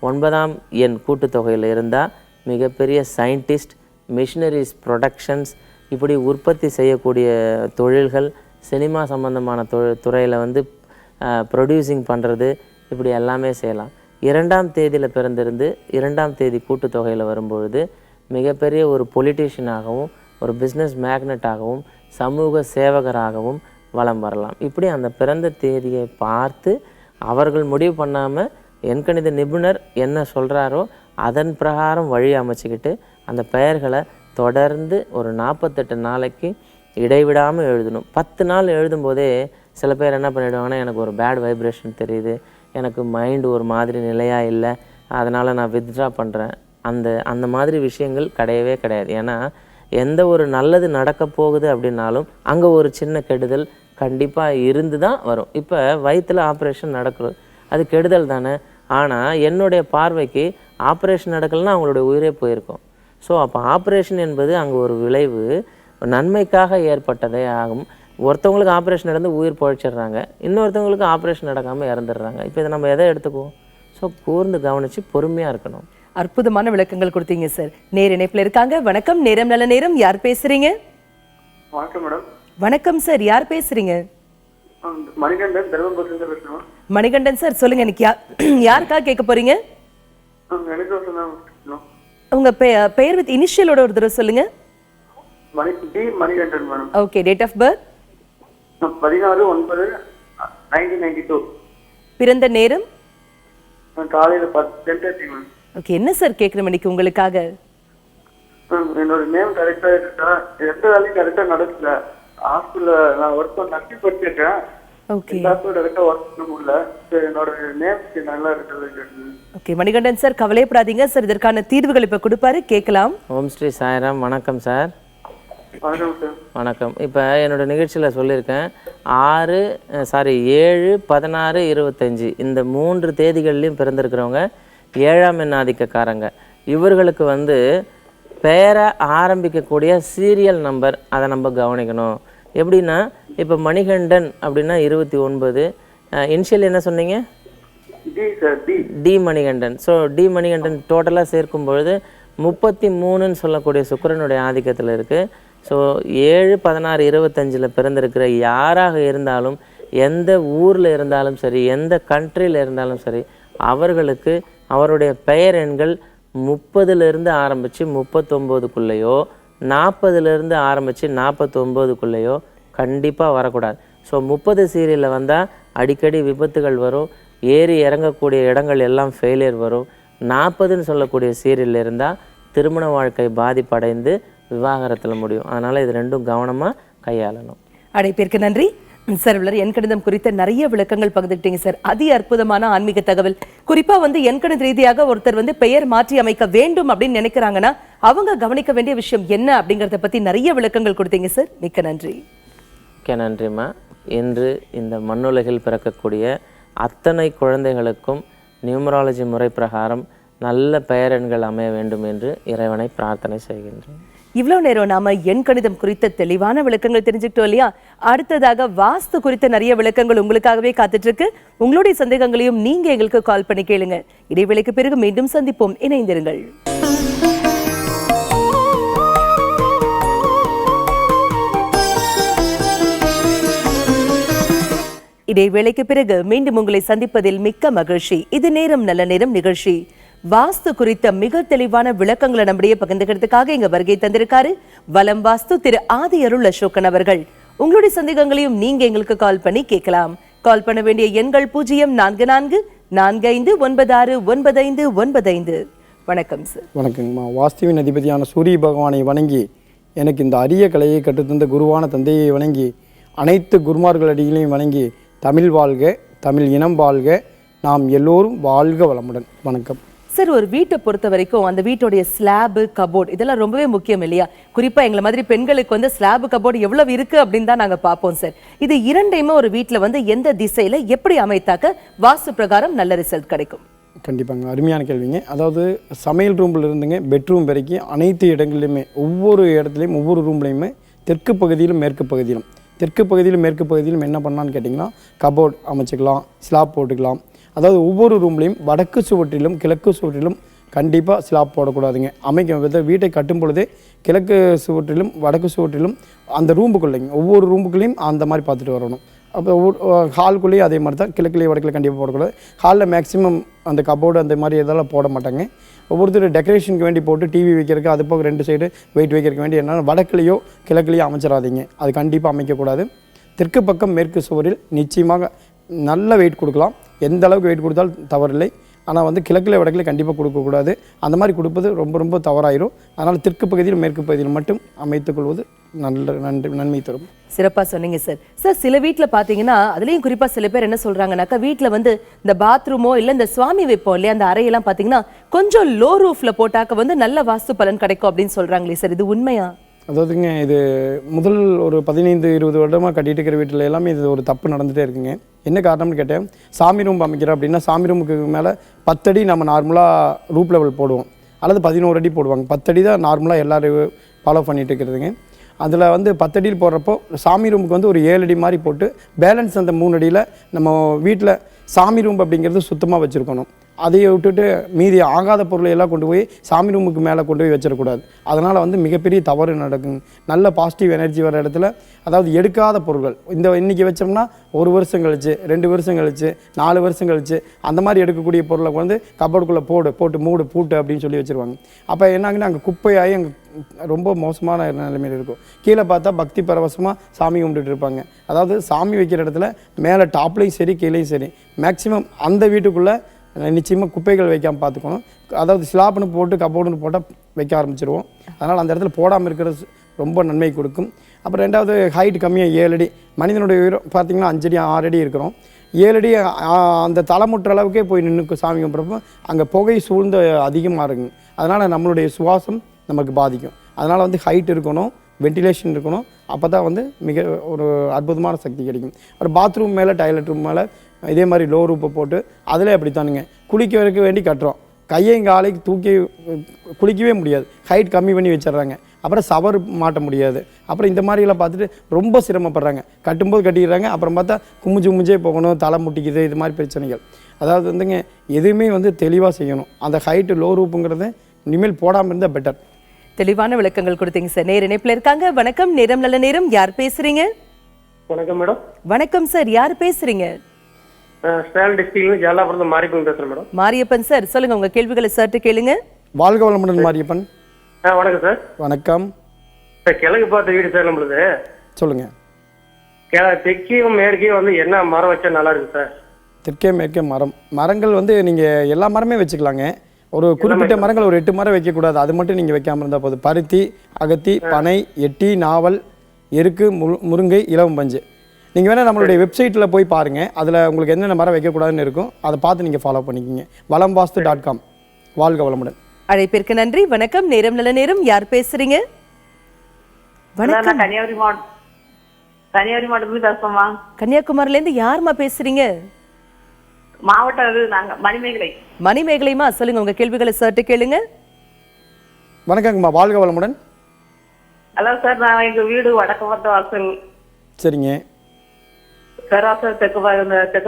9ஆம் எண் கூட்டுத்தொகையில் இருந்தால் மிகப்பெரிய சயின்டிஸ்ட், மிஷினரிஸ் ப்ரொடக்ஷன்ஸ், இப்படி உற்பத்தி செய்யக்கூடிய தொழில்கள், சினிமா சம்பந்தமான துறையில் வந்து ப்ரொடியூசிங் பண்ணுறது, இப்படி எல்லாமே செய்யலாம். 2ஆம் தேதியில் பிறந்திருந்து 2ஆம் தேதி கூட்டுத்தொகையில் வரும்பொழுது மிகப்பெரிய ஒரு பொலிட்டீஷியனாகவும் ஒரு பிஸ்னஸ் மேக்னட்டாகவும் சமூக சேவகராகவும் வலம் வரலாம். இப்படி அந்த பிறந்த தேதியை பார்த்து அவர்கள் முடிவு பண்ணாமல் எண்கணித நிபுணர் என்ன சொல்கிறாரோ அதன் பிரகாரம் வழி அமைச்சிக்கிட்டு அந்த பெயர்களை தொடர்ந்து ஒரு 48 நாளைக்கு இடைவிடாமல் எழுதணும். 10 நாள் எழுதும்போதே சில பேர் என்ன பண்ணிவிடுவாங்கன்னா, எனக்கு ஒரு பேட் வைப்ரேஷன் தெரியுது, எனக்கு மைண்டு ஒரு மாதிரி நிலையாக இல்லை, அதனால் நான் வித்ட்ரா பண்ணுறேன், அந்த மாதிரி விஷயங்கள் கிடையவே கிடையாது. ஏன்னா எந்த ஒரு நல்லது நடக்க போகுது அப்படின்னாலும் அங்கே ஒரு சின்ன கெடுதல் கண்டிப்பாக இருந்து தான் வரும். இப்போ வயிற்றில் ஆப்ரேஷன் நடக்கிறது, அது கெடுதல் தானே. ஆனால் என்னுடைய பார்வைக்கு ஆப்ரேஷன் நடக்கலைன்னா அவங்களுடைய உயிரே போயிருக்கும். ஸோ அப்போ ஆப்ரேஷன் என்பது அங்கே ஒரு விளைவு, நன்மைக்காக ஏற்பட்டதே ஆகும். ஒருத்தவங்களுக்கு ஆப்ரேஷன் நடந்து உயிர் பொழைச்சிடுறாங்க, இன்னொருத்தவங்களுக்கு ஆப்ரேஷன் நடக்காமல் இறந்துடுறாங்க. இப்போ இதை நம்ம எதை எடுத்துக்குவோம்? ஸோ கூர்ந்து கவனித்து பொறுமையாக இருக்கணும். அற்புதமான விளக்கங்கள் கொடுத்தீங்க சார். நேர் இணைப்பில் இருக்காங்க. வணக்கம், நேரம் நல்ல நேரம். யார் பேசுறீங்க? வணக்கம் மேடம். வணக்கம் சார், யார் பேசுறீங்க? மணிகண்டன், தருமபுரத்துல பேசுறேன். மணிகண்டன் சார், சொல்லுங்க. எனக்கு யாருக்காக கேட்க போறீங்க? உங்க பெயர் வித் இனிஷியலோட ஒரு தடவை சொல்லுங்க. Manikandan madam. Okay, date of birth? 16/9/1992. பிறந்த நேரம்? காலையில 10:30 மேம். ஓகே, என்ன சார் கேட்கணும் இன்னைக்கு உங்களுக்காக? என்னோட நேம் கரெக்டா இருக்கா? எந்த வேலையும் கரெக்டா நடக்கல. ஹாஸ்பிட்டல்ல நான் ஒர்க் பண்ண நம்பி படிச்சிருக்கேன். ஓகே, கரெக்டா ஒர்க் பண்ண முடியல. என்னோட நேம் நல்லா இருக்குது. ஓகே மணிகண்டன் சார், கவலைப்படாதீங்க சார், இதற்கான தீர்வுகள் இப்ப கொடுப்பாரு, கேட்கலாம். ஓம் ஸ்ரீ சாய்ராம். வணக்கம் சார். வணக்கம் சார். வணக்கம். இப்போ என்னோடய நிகழ்ச்சியில் சொல்லியிருக்கேன், 7, 16, 25 இந்த 3 தேதிகள்லையும் பிறந்திருக்கிறவங்க 7ஆம் எண் ஆதிக்கக்காரங்க. இவர்களுக்கு வந்து பெயரை ஆரம்பிக்கக்கூடிய சீரியல் நம்பர் அதை நம்ம கவனிக்கணும். எப்படின்னா இப்போ மணிகண்டன் அப்படின்னா 29, இனிஷியல் என்ன சொன்னீங்க? D Manikandan. So D Manikandan டோட்டலாக சேர்க்கும் பொழுது 33ன்னு சொல்லக்கூடிய சுக்கிரனுடைய ஆதிக்கத்தில் இருக்குது. ஸோ 7, 16, 25 பிறந்திருக்கிற யாராக இருந்தாலும், எந்த ஊரில் இருந்தாலும் சரி, எந்த கண்ட்ரியில் இருந்தாலும் சரி, அவர்களுக்கு அவருடைய பெயர் எண்கள் 30லிருந்து ஆரம்பித்து 39க்குள்ளேயோ 40லிருந்து ஆரம்பித்து 49க்குள்ளேயோ கண்டிப்பாக வரக்கூடாது. ஸோ 30 சீரியலில் வந்தால் அடிக்கடி விபத்துகள் வரும், ஏறி இறங்கக்கூடிய இடங்கள் எல்லாம் ஃபெயிலியர் வரும். 40ன்னு சொல்லக்கூடிய சீரியலில் இருந்தால் திருமண வாழ்க்கை பாதிப்படைந்து விவாகரத்தில் முடியும். அதனால் இது ரெண்டும் கவனமாக கையாளணும். அழைப்பிற்கு நன்றி சார். எண்கணிதம் குறித்த நிறைய விளக்கங்கள் பகிர்ந்துக்கிட்டீங்க சார். அதி அற்புதமான ஆன்மீக தகவல். குறிப்பா எண்கணித ரீதியாக ஒருத்தர் பெயர் மாற்றி அமைக்க வேண்டும் அப்படின்னு நினைக்கிறாங்கன்னா அவங்க கவனிக்க வேண்டிய விஷயம் என்ன அப்படிங்கறத பத்தி நிறைய விளக்கங்கள் கொடுத்தீங்க சார். மிக்க நன்றி. மிக்க நன்றிம்மா. இன்று இந்த மண்ணுலகில் பிறக்கக்கூடிய அத்தனை குழந்தைகளுக்கும் நியூமராலஜி முறை பிரகாரம் நல்ல பெயரெண்கள் அமைய வேண்டும் என்று இறைவனை பிரார்த்தனை செய்கின்றேன். இவ்வளவு நேரம் நாம எண்கணிதம் குறித்த தெளிவான விளக்கங்கள் தெரிஞ்சுக்கிட்டோம் இல்லையா? அடுத்ததாக வாஸ்து குறித்த நிறைய விளக்கங்கள் உங்களுக்காகவே காத்துட்டு இருக்கு. உங்களுடைய சந்தேகங்களையும் நீங்க எங்களுக்கு கால் பண்ணி கேளுங்க. இடைவேளைக்கு பிறகு மீண்டும் சந்திப்போம். இணைந்திருங்கள். இடைவேளைக்கு பிறகு மீண்டும் உங்களை சந்திப்பதில் மிக்க மகிழ்ச்சி. இது நேரம் நல்ல நேரம் நிகழ்ச்சி. வாஸ்து குறித்த மிக தெளிவான விளக்கங்களை நம்முடைய பகிர்ந்துக்கிறதுக்காக இங்க வருகை தந்திருக்காரு வலம் வாஸ்து திரு ஆதி அருள் அசோகன் அவர்கள். உங்களுடைய சந்தேகங்களையும் நீங்க எங்களுக்கு கால் பண்ணி கேட்கலாம். கால் பண்ண வேண்டிய எண்கள் 0444459595. வணக்கம் சார். வணக்கங்கம்மா. வாஸ்துவின் அதிபதியான சூரிய பகவானை வணங்கி, எனக்கு இந்த அரிய கலையை கற்றுத்தந்த குருவான தந்தையை வணங்கி, அனைத்து குருமார்களடிகளையும் வணங்கி, தமிழ் வாழ்க, தமிழ் இனம் வாழ்க, நாம் எல்லோரும் வாழ்க வளமுடன். வணக்கம் சார். ஒரு வீட்டை பொறுத்த வரைக்கும் அந்த வீட்டுடைய ஸ்லாபு கபோர்ட் இதெல்லாம் ரொம்பவே முக்கியம் இல்லையா? குறிப்பா எங்களை மாதிரி பெண்களுக்கு வந்து ஸ்லாபு கபோர்டு எவ்வளவு இருக்கு அப்படின்னு தான் நாங்க பார்ப்போம் சார். இது இரண்டையுமே ஒரு வீட்டுல வந்து எந்த திசையில எப்படி அமைத்தாக்க வாஸ்து பிரகாரம் நல்ல ரிசல்ட் கிடைக்கும்? கண்டிப்பாங்க, அருமையான கேள்விங்க. அதாவது சமையல் ரூமில் இருந்துங்க பெட்ரூம் வரைக்கும் அனைத்து இடங்கள்லையுமே, ஒவ்வொரு இடத்துலையும் ஒவ்வொரு ரூம்லையுமே தெற்கு பகுதியிலும் மேற்கு பகுதியிலும், தெற்கு பகுதியிலும் மேற்கு பகுதியிலும் என்ன பண்ணலான்னு கேட்டிங்கன்னா கபோர்ட் அமைச்சிக்கலாம், ஸ்லாப் போட்டுக்கலாம். அதாவது ஒவ்வொரு ரூம்லேயும் வடக்கு சுவற்றிலும் கிழக்கு சுவற்றிலும் கண்டிப்பாக ஸ்லாப் போடக்கூடாதுங்க. வீட்டை கட்டும் பொழுதே கிழக்கு சுவற்றிலும் வடக்கு சுவற்றிலும் அந்த ரூமுக்குள்ளைங்க ஒவ்வொரு ரூமுக்குள்ளேயும் அந்த மாதிரி பார்த்துட்டு வரணும். அப்போ ஹால்குள்ளேயும் அதே மாதிரி தான், கிழக்குலேயே வடக்கில் கண்டிப்பாக போடக்கூடாது. ஹாலில் மேக்ஸிமம் அந்த கபோர்டு அந்த மாதிரி இதெல்லாம் போட மாட்டாங்க. ஒவ்வொருத்தர் டெக்கரேஷனுக்கு வேண்டி போட்டு டிவி வைக்கிறதுக்கு அது போக 2 சைடு வெயிட் வைக்கிறதுக்கு வேண்டி என்னென்னா வடக்குலேயோ கிழக்குலேயோ அமைச்சிடாதீங்க. அது கண்டிப்பாக அமைக்கக்கூடாது. தெற்கு பக்கம் மேற்கு சுவரில் நிச்சயமாக நல்ல வெயிட் கொடுக்கலாம். எந்த அளவுக்கு வெயிட் கொடுத்தாலும் தவறில்லை. ஆனால் வந்து கிழக்கில் வடக்கில் கண்டிப்பாக கொடுக்கக்கூடாது. அந்த மாதிரி கொடுப்பது ரொம்ப ரொம்ப தவறாயிரும். அதனால் தெற்கு பகுதியில் மேற்கு பகுதியில் மட்டும் அமைத்துக் கொள்வது நன்மை தரும். சிறப்பாக சொன்னீங்க சார். சார், சில வீட்டில் பார்த்தீங்கன்னா அதுலேயும் குறிப்பாக சில பேர் என்ன சொல்கிறாங்கனாக்கா, வீட்டில் வந்து இந்த பாத்ரூமோ இல்லை இந்த சுவாமி வைப்போம் இல்லையா, அந்த அறையெல்லாம் பார்த்தீங்கன்னா கொஞ்சம் லோ ரூஃபில் போட்டாக்க வந்து நல்ல வாஸ்து பலன் கிடைக்கும் அப்படின்னு சொல்கிறாங்களே சார், இது உண்மையா? அதாவதுங்க, இது முதல் ஒரு 15-20 வருடமாக கட்டிட்டு இருக்கிற வீட்டில் எல்லாமே இது ஒரு தப்பு நடந்துகிட்டே இருக்குங்க. என்ன காரணம்னு கேட்டேன், சாமி ரூம் அமைக்கிறோம் அப்படின்னா சாமி ரூமுக்கு மேலே 10 அடி நம்ம நார்மலாக ரூப் லெவல் போடுவோம், அல்லது 11 அடி போடுவாங்க. 10 அடி தான் நார்மலாக எல்லோரும் ஃபாலோ பண்ணிகிட்டு இருக்கிறதுங்க. அதில் வந்து 10 அடியில் போடுறப்போ சாமி ரூமுக்கு வந்து ஒரு 7 அடி மாதிரி போட்டு பேலன்ஸ் அந்த 3 அடியில் நம்ம வீட்டில் சாமி ரூம் அப்படிங்கிறது சுத்தமாக வச்சுருக்கணும். அதையை விட்டுட்டு மீதி ஆகாத பொருளை எல்லாம் கொண்டு போய் சாமி ரூமுக்கு மேலே கொண்டு போய் வச்சிடக்கூடாது. அதனால் வந்து மிகப்பெரிய தவறு நடக்குங்க. நல்ல பாசிட்டிவ் எனர்ஜி வர இடத்துல, அதாவது எடுக்காத பொருட்கள் இன்றைக்கி வச்சோம்னா 1 வருஷம் கழிச்சு, 2 வருஷம் கழிச்சு, 4 வருஷம் கழிச்சு அந்த மாதிரி எடுக்கக்கூடிய பொருளை வந்து கபோர்டுக்குள்ளே போட்டு மூடு பூட்டு அப்படின்னு சொல்லி வச்சுருவாங்க. அப்போ என்னாங்கன்னா அங்கே குப்பையாகி அங்கே ரொம்ப மோசமான நிலைமையில் இருக்கும். கீழே பார்த்தா பக்தி பரவசமாக சாமி கும்பிட்டுட்டு இருப்பாங்க. அதாவது சாமி வைக்கிற இடத்துல மேலே டாப்லேயும் சரி கீழேயும் சரி மேக்ஸிமம் அந்த வீட்டுக்குள்ளே நிச்சயமாக குப்பைகள் வைக்காமல் பார்த்துக்கணும். அதாவது ஸ்லாப்னு போட்டு கபோர்டுன்னு போட்டால் வைக்க ஆரம்பிச்சிருவோம். அதனால் அந்த இடத்துல போடாமல் இருக்கிறது ரொம்ப நன்மை கொடுக்கும். அப்புறம் 2வது ஹைட் கம்மியாக 7 அடி, மனிதனுடைய உயரம் பார்த்திங்கன்னா 5 அடி 6 அடி இருக்கிறோம். 7 அடி அந்த தலைமுற்ற அளவுக்கே போய் நின்று சாமி கும்பிட்றப்போ அங்கே புகை சூழ்ந்து அதிகமாக இருக்குங்க. அதனால் நம்மளுடைய சுவாசம் நமக்கு பாதிக்கும். அதனால் வந்து ஹைட் இருக்கணும், வென்டிலேஷன் இருக்கணும். அப்போ தான் வந்து மிக ஒரு அற்புதமான சக்தி கிடைக்கும். ஒரு பாத்ரூம் மேலே டாய்லெட் ரூம் மேலே இதே மாதிரி லோ ரூப்பை போட்டு அதில் அப்படித்தானுங்க குளிக்க வைக்க வேண்டி கட்டுறோம். கையையும் காலைக்கு தூக்கி குளிக்கவே முடியாது, ஹைட் கம்மி பண்ணி வச்சிடுறாங்க. அப்புறம் சவர் மாட்ட முடியாது. அப்புறம் இந்த மாதிரிலாம் பார்த்துட்டு ரொம்ப சிரமப்படுறாங்க. கட்டும்போது கட்டிடுறாங்க, அப்புறம் பார்த்தா குமிஞ்சே போகணும், தலை முட்டிக்குது, இது மாதிரி பிரச்சனைகள். அதாவது வந்துங்க எதுவுமே வந்து தெளிவாக செய்யணும். அந்த ஹைட்டு லோ ரூப்புங்கிறது இனிமேல் போடாமல் இருந்தால் பெட்டர். தெளிவான விளக்கங்கள் கொடுத்தீங்க சார். நேர் இணைப்பில் இருக்காங்க. வணக்கம், நேரம் நல்ல நேரம். யார் பேசுறீங்க? வணக்கம் மேடம். வணக்கம் சார், யார் பேசுறீங்க? சேலம் டிஸ்ட்ரிக்ட்ல ஜாலாபுரத்துல மாரியப்பன் பேசுறேன் மேடம். மாரியப்பன் சார், சொல்லுங்க உங்க கேள்விகளை சற்று கேளுங்க. வாழ்க வளமுடன் மாரியப்பன். வணக்கம் சார். வணக்கம் சார், கிழக்கு பார்த்த வீடு சார் நம்மளுது. சொல்லுங்க. தெற்கையும் மேற்கையும் வந்து என்ன மரம் வச்சா நல்லா இருக்கு சார்? தெற்கே மேற்கே மரங்கள் வந்து நீங்கள் எல்லா மரமே வச்சுக்கலாங்க. ஒரு குறிப்பிட்ட மரங்கள் ஒரு 8 மரம் வைக்கக்கூடாது. அது மட்டும் நீங்கள் வைக்காமல் இருந்தால் போதும். பருத்தி, அகத்தி, பனை, எட்டி, நாவல், எருக்கு, முருங்கை, இலவம் பஞ்சு. நீங்கள் வேணால் நம்மளுடைய வெப்சைட்டில் போய் பாருங்கள். அதில் உங்களுக்கு என்னென்ன மரம் வைக்கக்கூடாதுன்னு இருக்கும், அதை பார்த்து நீங்கள் ஃபாலோ பண்ணிக்கிங்க. valamvastu.com. வாழ்க வளமுடன். அழைப்பிற்கு நன்றி. வணக்கம், நேரம் நல்ல நேரம். யார் பேசுறீங்க? வணக்கம். கன்னியாகுமரி மாவட்டத்துல பேசுறோமா? கன்னியாகுமரியில இருந்து யாருமா பேசுறீங்க? மாவட்டம் அது நாங்க மணிமேகலை. மணிமேகலைமா, சொல்லுங்க உங்க கேள்விகளை சற்று கேளுங்க. வணக்கங்கம்மா, வாழ்க வளமுடன். ஹலோ சார், நான் எங்க வீடு வடக்கு பார்த்த வாசல். சரிங்க. சராசரி தெற்கு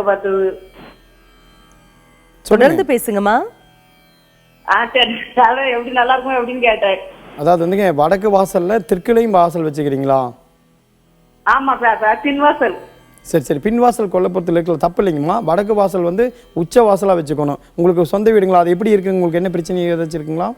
பார்த்து தொடர்ந்து பேசுங்கம்மா. சரி, அதான் எப்படி நல்லா இருக்கும் எப்படின்னு கேட்டேன். அதாவது வந்துங்க வடக்கு வாசல்ல தெற்குலையும் வாசல் வச்சுக்கிறீங்களா? ஆமா சார், பின்வாசல். சரி பின்வாசல் கொல்லப்புறத்தில் இருக்கிற தப்பு இல்லைங்கம்மா. வடக்கு வாசல் வந்து உச்ச வாசலாக வச்சுக்கணும். உங்களுக்கு சொந்த வீடுங்களா? அது எப்படி இருக்குங்க? உங்களுக்கு என்ன பிரச்சனை ஏதாச்சும் இருக்குங்களா?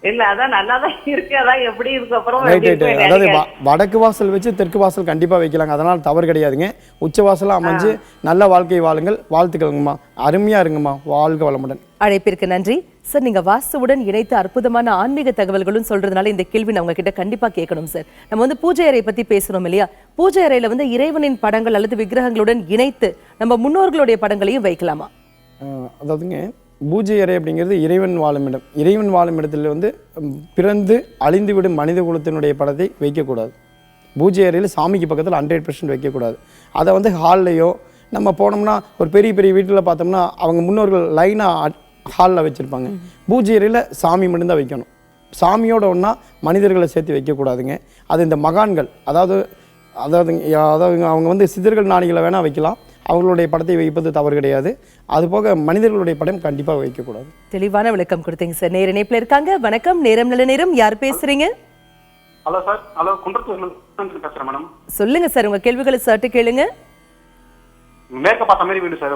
இல்ல அதான் நல்லாதான் இருக்கு. அதான் எப்படி இருக்கு அப்புறம் ரைட். அதாவது வடக்கு வாசல் வச்சு தெற்கு வாசல் கண்டிப்பாக வைக்கலாங்க. அதனால் தவறு கிடையாதுங்க. உச்ச வாசலாக அமைஞ்சு நல்ல வாழ்க்கை வாழுங்கள். வாழ்த்துக்கள்ங்கம்மா. அருமையாக இருங்கம்மா. வாழ்க வளமுடன். அழைப்பிற்கு நன்றி சார். நீங்க வாஸ்துவுடன் இணைத்து அற்புதமான ஆன்மீக தகவல்களும் சொல்றதுனால இந்த கேள்வி நான் உங்ககிட்ட கண்டிப்பா கேட்கணும் சார். நம்ம வந்து பூஜை அறை பத்தி பேசுறோம் இல்லையா? பூஜை அறையில வந்து இறைவனின் படங்கள் அல்லது விக்கிரகங்களுடன் இணைத்து நம்ம முன்னோர்களுடைய படங்களையும் வைக்கலாமா? அதாவதுங்க பூஜை அறை அப்படிங்கிறது இறைவன் வாழும் இடம். இறைவன் வாழும் இடத்துல வந்து பிறந்து அழிந்துவிடும் மனித குலத்தினுடைய படத்தை வைக்கக்கூடாது. பூஜை அறையில் சாமிக்கு பக்கத்தில் 100% வைக்கக்கூடாது. அதை வந்து ஹால்லையோ நம்ம போனோம்னா ஒரு பெரிய பெரிய வீட்டில் பார்த்தோம்னா அவங்க முன்னோர்கள் லைனாக ஹாலில் வச்சுருப்பாங்க. பூஜை அறையில் சாமி மட்டும்தான் வைக்கணும். சாமியோட ஒன்றா மனிதர்களை சேர்த்து வைக்கக்கூடாதுங்க. அது இந்த மகான்கள் அதாவது அவங்க வந்து சித்தர்கள் நாடிகளை வேணால் வைக்கலாம். அவர்களுடைய படத்தை வைப்பது தவறு கிடையாது. அதுபோக மனிதர்களுடைய படம் கண்டிப்பாக வைக்கக்கூடாது. தெளிவான விளக்கம் கொடுத்தீங்க சார். நேர இணைப்பில் இருக்காங்க. வணக்கம். நேரம் நல்ல நேரம். யார் பேசுறீங்க? Hello sir. ஹலோ, குன்றத்தூர் பேசுறேன் மேடம். சொல்லுங்க சார், உங்க கேள்விகளை சற்று கேளுங்க. மேற்க பார்த்த மாதிரி வீடு சார்.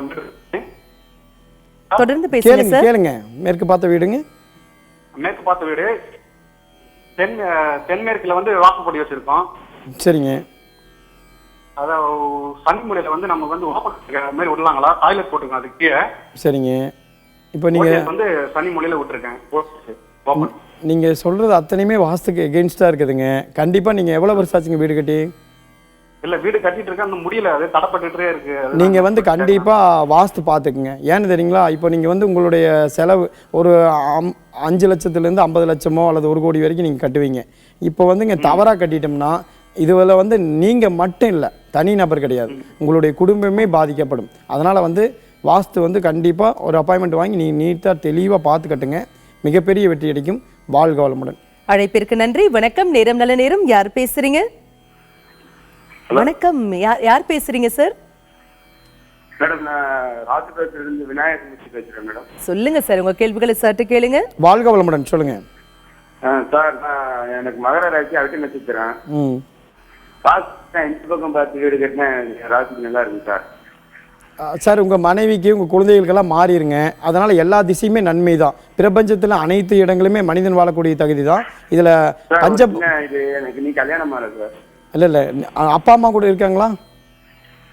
தொடர்ந்து பேசுங்க சார். கேளுங்க. மேற்கு பார்த்த வீடுங்க. மேற்கு பார்த்த வீடு தென்மேற்குல வந்து வாக்குப்படி வச்சிருக்கோம். சரிங்க. அதான் சனி முறையில வந்து நம்ம வந்து ஓப்பன் மாதிரி விடலாங்களா? டாய்லெட் போட்டுருக்கோம் அது கீழே. சரிங்க. இப்போ நீங்கள் வந்து சனி முறையில விட்டுருக்கேன். நீங்கள் சொல்கிறது அத்தனையுமே வாஸ்துக்கு எகெயின்ஸ்டாக இருக்குதுங்க. கண்டிப்பாக நீங்கள் எவ்வளோ வருஷம் ஆச்சுங்க வீடு கட்டி? இல்ல வீடு கட்டிட்டு இருக்கேன், அந்த முடியல, அது தடப்பட்டுட்டே இருக்கு. நீங்கள் வந்து கண்டிப்பாக வாஸ்து பார்த்துக்குங்க. ஏன்னு தெரியுங்களா? இப்போ நீங்கள் வந்து உங்களுடைய செலவு ஒரு 5 லட்சத்துலேருந்து 50 லட்சமோ அல்லது 1 கோடி வரைக்கும் நீங்கள் கட்டுவீங்க. இப்போ வந்து இங்கே தவறாக கட்டிட்டோம்னா இதுவில் வந்து நீங்கள் மட்டும் இல்லை, தனி நபர் கிடையாது, உங்களுடைய குடும்பமே பாதிக்கப்படும். அதனால் வந்து வாஸ்து வந்து கண்டிப்பாக ஒரு அப்பாயின்மெண்ட் வாங்கி நீங்கள் நீட்டாக தெளிவாக பார்த்து கட்டுங்க. மிகப்பெரிய வெற்றி அடிக்கும். வாழ்க வளமுடன். அழைப்பிற்கு நன்றி. வணக்கம். நேரம் நல்ல நேரம். யார் பேசுறீங்க? வணக்கம். யார் பேசுறீங்க சார்? மேடம், நான் ராஜபுரத்திலிருந்து விநாயகர் பேசுறேன் மேடம். சொல்லுங்க சார், உங்க கேள்விகளை சற்று கேளுங்க. வாழ்க வளமுடன். சொல்லுங்க சார். நான் எனக்கு மகர ராசி அவிட்ட நட்சத்திரம். இந்த பக்கம் பார்த்து வீடு கட்டினா ராசிக்கு நல்லா இருக்கு சார். சார், உங்கள் மனைவிக்கு உங்கள் குழந்தைகளுக்கெல்லாம் மாறிடுங்க. அதனால் எல்லா திசையுமே நன்மை தான். பிரபஞ்சத்தில் அனைத்து இடங்களுமே மனிதன் வாழக்கூடிய தகுதி தான். இதில் இது எனக்கு நீ கல்யாணம் ஆகல சார். இல்லை அப்பா அம்மா கூட இருக்காங்களா?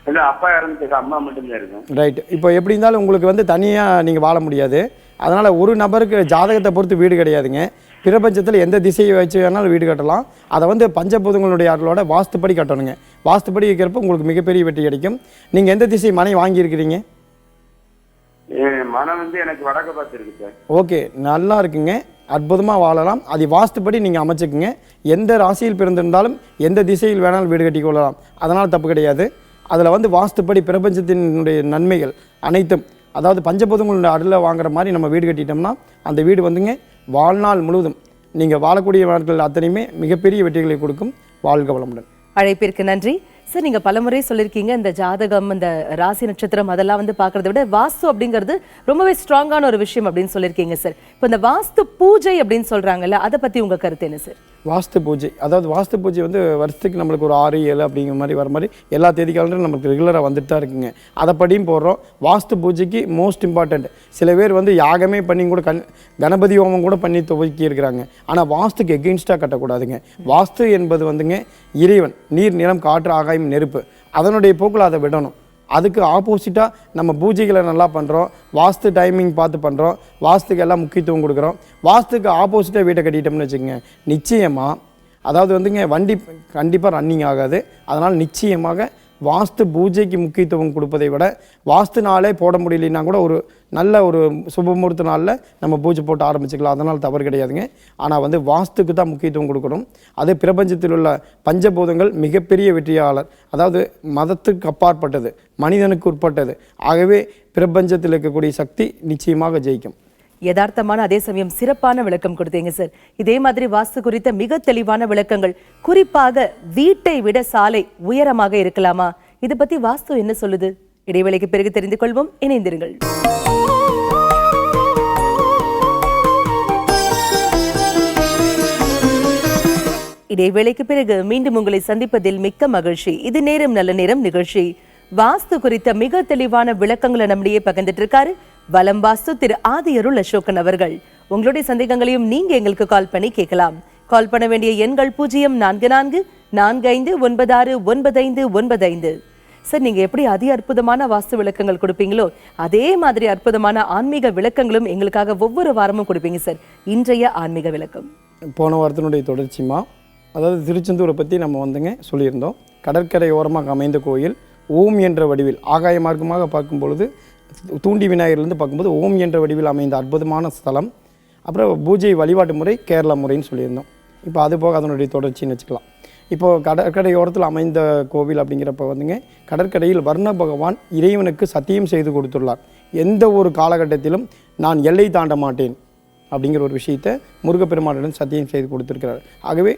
இல்லை, அப்பா இறந்துட்டு அம்மா மட்டும்தான் இருக்கும். ரைட். இப்போ எப்படி இருந்தாலும் உங்களுக்கு வந்து தனியாக நீங்கள் வாழ முடியாது. அதனால் ஒரு நபருக்கு ஜாதகத்தை பொறுத்து வீடு கிடையாதுங்க. பிரபஞ்சத்தில் எந்த திசையை வச்சு வேணாலும் வீடு கட்டலாம். அதை வந்து பஞ்சபூதங்களுடைய அருளோட வாஸ்துப்படி கட்டணுங்க. வாஸ்துப்படி வைக்கிறப்ப உங்களுக்கு மிகப்பெரிய வெற்றி கிடைக்கும். நீங்கள் எந்த திசை மனை வாங்கியிருக்கிறீங்க? மனம் வந்து எனக்கு வடக்க பார்த்து இருக்கு சார். ஓகே, நல்லா இருக்குங்க. அற்புதமாக வாழலாம். அது வாஸ்துப்படி நீங்கள் அமைச்சுக்குங்க. எந்த ராசியில் பிறந்திருந்தாலும் எந்த திசையில் வேணாலும் வீடு கட்டி கொள்ளலாம். அதனால் தப்பு கிடையாது. அதில் வந்து வாஸ்துப்படி பிரபஞ்சத்தினுடைய நன்மைகள் அனைத்தும், அதாவது பஞ்சபூதங்களுடைய அருளை வாங்குற மாதிரி நம்ம வீடு கட்டிட்டோம்னா அந்த வீடு வந்துங்க வாழ்நாள் முழுவதும் நீங்கள் வாழக்கூடிய நாட்கள் அத்தனையுமே மிகப்பெரிய வெற்றிகளை கொடுக்கும். வாழ்க வளமுடன். அழைப்பிற்கு நன்றி சார். நீங்க பலமுறை சொல்லியிருக்கீங்க, இந்த ஜாதகம், இந்த ராசி நட்சத்திரம் அதெல்லாம் வந்து பார்க்கறத விட வாஸ்து அப்படிங்கிறது ரொம்பவே ஸ்ட்ராங்கான ஒரு விஷயம் அப்படின்னு சொல்லியிருக்கீங்க சார். இப்போ இந்த வாஸ்து பூஜை அப்படின்னு சொல்றாங்கல்ல, அதை பத்தி உங்க கருத்து என்ன சார்? வாஸ்து பூஜை, அதாவது வாஸ்து பூஜை வந்து வருஷத்துக்கு நம்மளுக்கு ஒரு 6, 7 அப்படிங்கிற மாதிரி வர மாதிரி எல்லா தேதி காலங்களும் நமக்கு ரெகுலராக வந்துட்டு தான் இருக்குங்க. அதை படியும் போடுறோம். வாஸ்து பூஜைக்கு மோஸ்ட் இம்பார்ட்டண்ட். சில பேர் வந்து யாகமே பண்ணி கூட கணபதி ஹோமம் கூட பண்ணி துவக்கி இருக்கிறாங்க. ஆனால் வாஸ்துக்கு எகெயின்ஸ்டாக கட்டக்கூடாதுங்க. வாஸ்து என்பது வந்துங்க இறைவன், நீர், நிலம், காற்று, ஆகாயம், நெருப்பு, அதனுடைய போக்கில் அதை விடணும். அதுக்கு ஆப்போசிட்டாக நம்ம பூஜைகளை நல்லா பண்ணுறோம். வாஸ்து டைமிங் பார்த்து பண்ணுறோம். வாஸ்துக்கு எல்லாம் முக்கியத்துவம் கொடுக்குறோம். வாஸ்துக்கு ஆப்போசிட்டாக வீட்டை கட்டிட்டோம்னு வச்சுக்கோங்க, நிச்சயமாக அதாவது வந்துங்க வண்டி கண்டிப்பாக ரன்னிங் ஆகாது. அதனால் நிச்சயமாக வாஸ்து பூஜைக்கு முக்கியத்துவம் கொடுப்பதை விட வாஸ்து நாளே போட முடியலன்னா கூட ஒரு நல்ல ஒரு சுபமுகூர்த்த நாளில் நம்ம பூஜை போட்டு ஆரம்பிச்சுக்கலாம். அதனால் தவறு கிடையாதுங்க. ஆனால் வந்து வாஸ்துக்கு தான் முக்கியத்துவம் கொடுக்கணும். அது பிரபஞ்சத்தில் உள்ள பஞ்சபூதங்கள் மிகப்பெரிய வெற்றியாளர், அதாவது மதத்துக்கு அப்பாற்பட்டது, மனிதனுக்கு உட்பட்டது. ஆகவே பிரபஞ்சத்தில் இருக்கக்கூடிய சக்தி நிச்சயமாக ஜெயிக்கும். யதார்த்தமான அதே சமயம் சிறப்பான விளக்கம் கொடுத்தீங்க சார். இதே மாதிரி வாஸ்து குறித்த மிக தெளிவான விளக்கங்கள், குறிப்பாக வீட்டை விட சாலை உயரமாக இருக்கலாமா, இதை பத்தி வாஸ்து என்ன சொல்லுது? இடைவேளைக்கு பிறகு தெரிந்து கொள்வோம். இணைந்திருங்கள். இடைவேளைக்கு பிறகு மீண்டும் உங்களை சந்திப்பதில் மிக்க மகிழ்ச்சி. இது நேரம் நல்ல நேரம் நிகழ்ச்சி. வாஸ்து குறித்த மிக தெளிவான விளக்கங்களை நம்மளையே பகிர்ந்துட்டு இருக்காரு வலம் வாஸ்து திரு ஆதியருள் அசோகன் அவர்கள். உங்களுடைய சந்தேகங்களையும் நீங்க எங்களுக்கு கால் பண்ணி கேட்கலாம். கால் பண்ண வேண்டிய எண்கள் 0444459595. சார், நீங்க எப்படி அதி அற்புதமான வாஸ்து விளக்கங்கள் கொடுப்பீங்களோ அதே மாதிரி அற்புதமான ஆன்மீக விளக்கங்களும் எங்களுக்காக ஒவ்வொரு வாரமும் கொடுப்பீங்க சார். இன்றைய ஆன்மீக விளக்கம் போன வாரத்தினுடைய தொடர்ச்சிமா, அதாவது திருச்செந்தூரை பற்றி நம்ம சொல்லியிருந்தோம். கடற்கரை ஓரமாக அமைந்த கோயில், ஓம் என்ற வடிவில் ஆகாய மார்க்கமாக பார்க்கும் பொழுது தூண்டி விநாயகர்லேருந்து பார்க்கும்போது ஓம் என்ற வடிவில் அமைந்த அற்புதமான ஸ்தலம். அப்புறம் பூஜை வழிபாட்டு முறை கேரளா முறைன்னு சொல்லியிருந்தோம். இப்போ அது போக அதனுடைய தொடர்ச்சின்னு வச்சுக்கலாம். இப்போது கடற்கரையோரத்தில் அமைந்த கோவில் அப்படிங்கிறப்ப கடற்கரையில் வர்ண பகவான் இறைவனுக்கு சத்தியம் செய்து கொடுத்துள்ளார். எந்த ஒரு காலகட்டத்திலும் நான் எல்லை தாண்ட மாட்டேன் அப்படிங்கிற ஒரு விஷயத்தை முருகப்பெருமானிடம் சத்தியம் செய்து கொடுத்துருக்கிறார். ஆகவே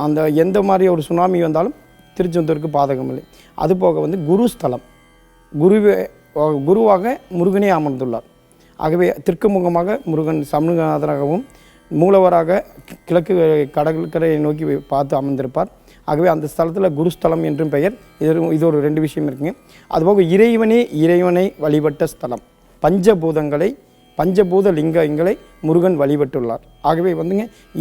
அந்த எந்த மாதிரி ஒரு சுனாமி வந்தாலும் திருச்செந்தூருக்கு பாதகம் இல்லை. அதுபோக குருஸ்தலம், குருவாக முருகனே அமர்ந்துள்ளார். ஆகவே தெற்கு முகமாக முருகன் சமூகநாதராகவும் மூலவராக கிழக்கு கடற்கரையை நோக்கி பார்த்து அமர்ந்திருப்பார். ஆகவே அந்த ஸ்தலத்தில் குருஸ்தலம் என்றும் பெயர். இது ஒரு 2 விஷயம் இருக்குங்க. அதுபோக இறைவனை வழிபட்ட ஸ்தலம். பஞ்சபூத லிங்கங்களை முருகன் வழிபட்டுள்ளார். ஆகவே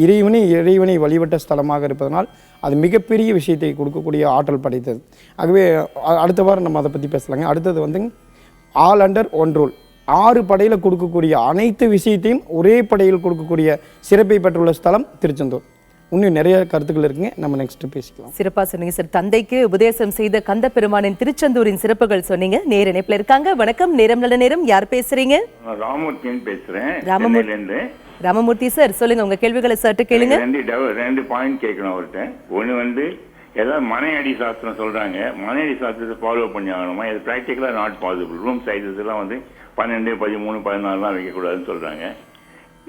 இறைவனை வழிபட்ட ஸ்தலமாக இருப்பதனால் அது மிகப்பெரிய விஷயத்தை கொடுக்கக்கூடிய ஆற்றல் படைத்தது. ஆகவே அடுத்த வாரம் நம்ம அதை பற்றி பேசலாங்க. அடுத்தது ஆல் அண்டர் ஒன் ரூல், 6 படையில் கொடுக்கக்கூடிய அனைத்து விஷயத்தையும் ஒரே படையில் கொடுக்கக்கூடிய சிறப்பை பெற்றுள்ள ஸ்தலம் திருச்செந்தூர். இன்னும் நிறைய கருத்துக்கள் இருக்குங்க, நம்ம நெக்ஸ்ட் பேசிக்கலாம். சிறப்பா சொன்னீங்க சார். தந்தைக்கு உபதேசம் செய்த கந்த பெருமானின் திருச்செந்தூரின் சிறப்புகள் சொன்னீங்க. நேர இணைப்புல இருக்காங்க. வணக்கம், நேரம் நல்ல நேரம். யார் பேசுறீங்க? ராமமூர்த்தி பேசுறேன். ராமமூர்த்தி சார், சொல்லுங்க, உங்க கேள்விகளை சற்று கேளுங்க. 2 பாயிண்ட் கேட்கணும் அவர்கிட்ட. ஒன்று ஏதாவது மனையடி சாஸ்திரம் சொல்றாங்க, மனையடி சாஸ்திரத்தை ஃபாலோ பண்ணி ஆகணுமா? இது ப்ராக்டிக்கலாக நாட் பாசிபிள். ரூம் சைஸஸ் எல்லாம் 12, 13, 14 வைக்கக்கூடாதுன்னு சொல்றாங்க.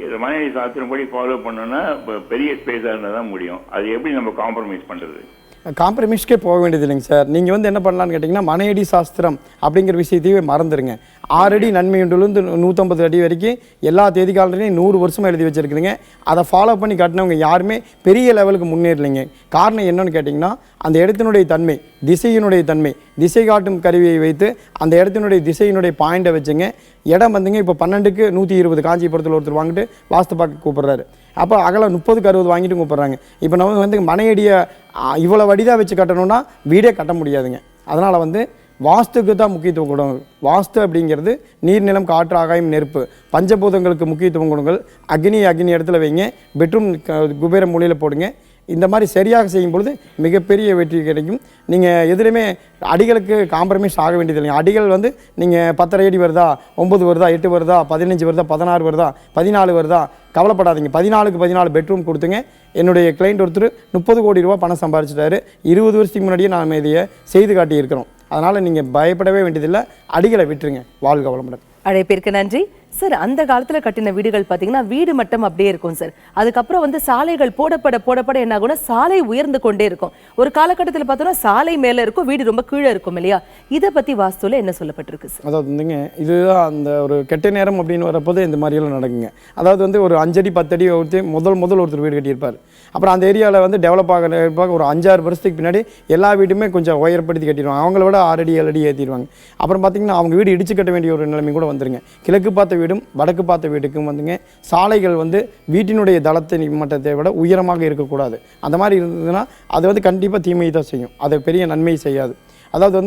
இது மனையடி சாஸ்திரம் படி ஃபாலோ பண்ணோன்னா பெரிய ஸ்பேஸாக இருந்தால் தான் முடியும். அது எப்படி நம்ம காம்ப்ரமைஸ் பண்ணுறது? காம்ப்ரமைஸ்க்கே போக வேண்டியது இல்லைங்க சார். நீங்கள் என்ன பண்ணலான்னு கேட்டிங்கன்னா, மனையடி சாஸ்திரம் அப்படிங்கிற விஷயத்தையே மறந்துடுங்க. 6 அடி நன்மையுண்டுலேருந்து 150 அடி வரைக்கும் எல்லா தேதி காலத்துலையும் 100 வருஷமாக எழுதி வச்சுருக்குதுங்க. அதை ஃபாலோ பண்ணி கட்டினவங்க யாருமே பெரிய லெவலுக்கு முன்னேறலைங்க. காரணம் என்னன்னு கேட்டிங்கன்னா, அந்த இடத்தினுடைய தன்மை, திசையினுடைய தன்மை, திசை காட்டும் கருவியை வைத்து அந்த இடத்தினுடைய திசையினுடைய பாயிண்டை வச்சுங்க. இடம் இப்போ 12க்கு 120 காஞ்சிபுரத்தில் ஒருத்தர் வாங்கிட்டு வாஸ்து பார்க்க கூப்பிட்றாரு. அப்போ அகலம் 30க்கு 60 வாங்கிட்டு கூப்பிட்றாங்க. இப்போ நம்ம மனையடியை இவ்வளோ வடிதாக வச்சு கட்டணும்னா வீடே கட்ட முடியாதுங்க. அதனால் வாஸ்துக்கு தான் முக்கியத்துவம் கொடுங்க. வாஸ்து அப்படிங்கிறது நீர், நிலம், காற்று, ஆகாயம், நெருப்பு, பஞ்சபூதங்களுக்கு முக்கியத்துவம் கொடுங்கள். அக்னி இடத்துல வைங்க. பெட்ரூம் குபேர மூலையில் போடுங்க. இந்த மாதிரி சரியாக செய்யும் பொழுது மிகப்பெரிய வெற்றி கிடைக்கும். நீங்கள் எதுலையுமே அடிகளுக்கு காம்ப்ரமைஸ் ஆக வேண்டியது இல்லைங்க. அடிகள் நீங்கள் 10 அடி வருதா, 9 வருதா, 8 வருதா, 15 வருதா, 16 வருதா, 14 வருதா, கவலைப்படாதீங்க. 14க்கு 14 பெட்ரூம் கொடுத்துங்க. என்னுடைய கிளைண்ட் ஒருத்தர் 30 கோடி ரூபா பணம் சம்பாதிச்சிட்டாரு. 20 வருஷத்துக்கு முன்னாடியே நாம் இதையை செய்து காட்டியிருக்கிறோம். அதனால் நீங்கள் பயப்படவே வேண்டியதில்லை. அடிகளை விட்டுருங்க. வாழ்க வளமுடன். அழைப்பிற்கு நன்றி சார். அந்த காலத்துல கட்டின வீடுகள் பாத்தீங்கன்னா வீடு மட்டும் அப்படியே இருக்கும் சார். அதுக்கப்புறம் சாலைகள் போடப்பட என்ன ஆகும்னா சாலை உயர்ந்து கொண்டே இருக்கும். ஒரு காலகட்டத்தில் பார்த்தோம்னா சாலை மேல இருக்கும், வீடு ரொம்ப கீழே இருக்கும் இல்லையா? இதை பத்தி வாஸ்துல என்ன சொல்லப்பட்டிருக்கு சார்? அதாவது இதுதான் அந்த ஒரு கெட்ட நேரம் அப்படின்னு வரப்போது இந்த மாதிரியெல்லாம் நடக்குங்க. அதாவது ஒரு 5 அடி 10 அடி முதல் ஒருத்தர் வீடு கட்டியிருப்பார். அப்புறம் அந்த ஏரியாவில் டெவலப் ஆக ஒரு 5-6 வருஷத்துக்கு பின்னாடி எல்லா வீடுமே கொஞ்சம் உயர்படுத்தி கட்டிடுவாங்க. அவங்கள விட 6 அடி 7 அடி ஏற்றிடுவாங்க. அப்புறம் பார்த்தீங்கன்னா அவங்க வீடு இடிச்சு கட்ட வேண்டிய ஒரு நிலைமை கூட வந்துருங்க. கிழக்கு பார்த்த வீடும் வடக்கு பார்த்த வீட்டுக்கும் சாலைகள் வீட்டினுடைய தளத்தை மட்டத்தை விட உயரமாக இருக்கக்கூடாது. அந்த மாதிரி இருந்ததுன்னா அது கண்டிப்பாக தீமையை தான் செய்யும். அது பெரிய நன்மை செய்யாது. அதாவது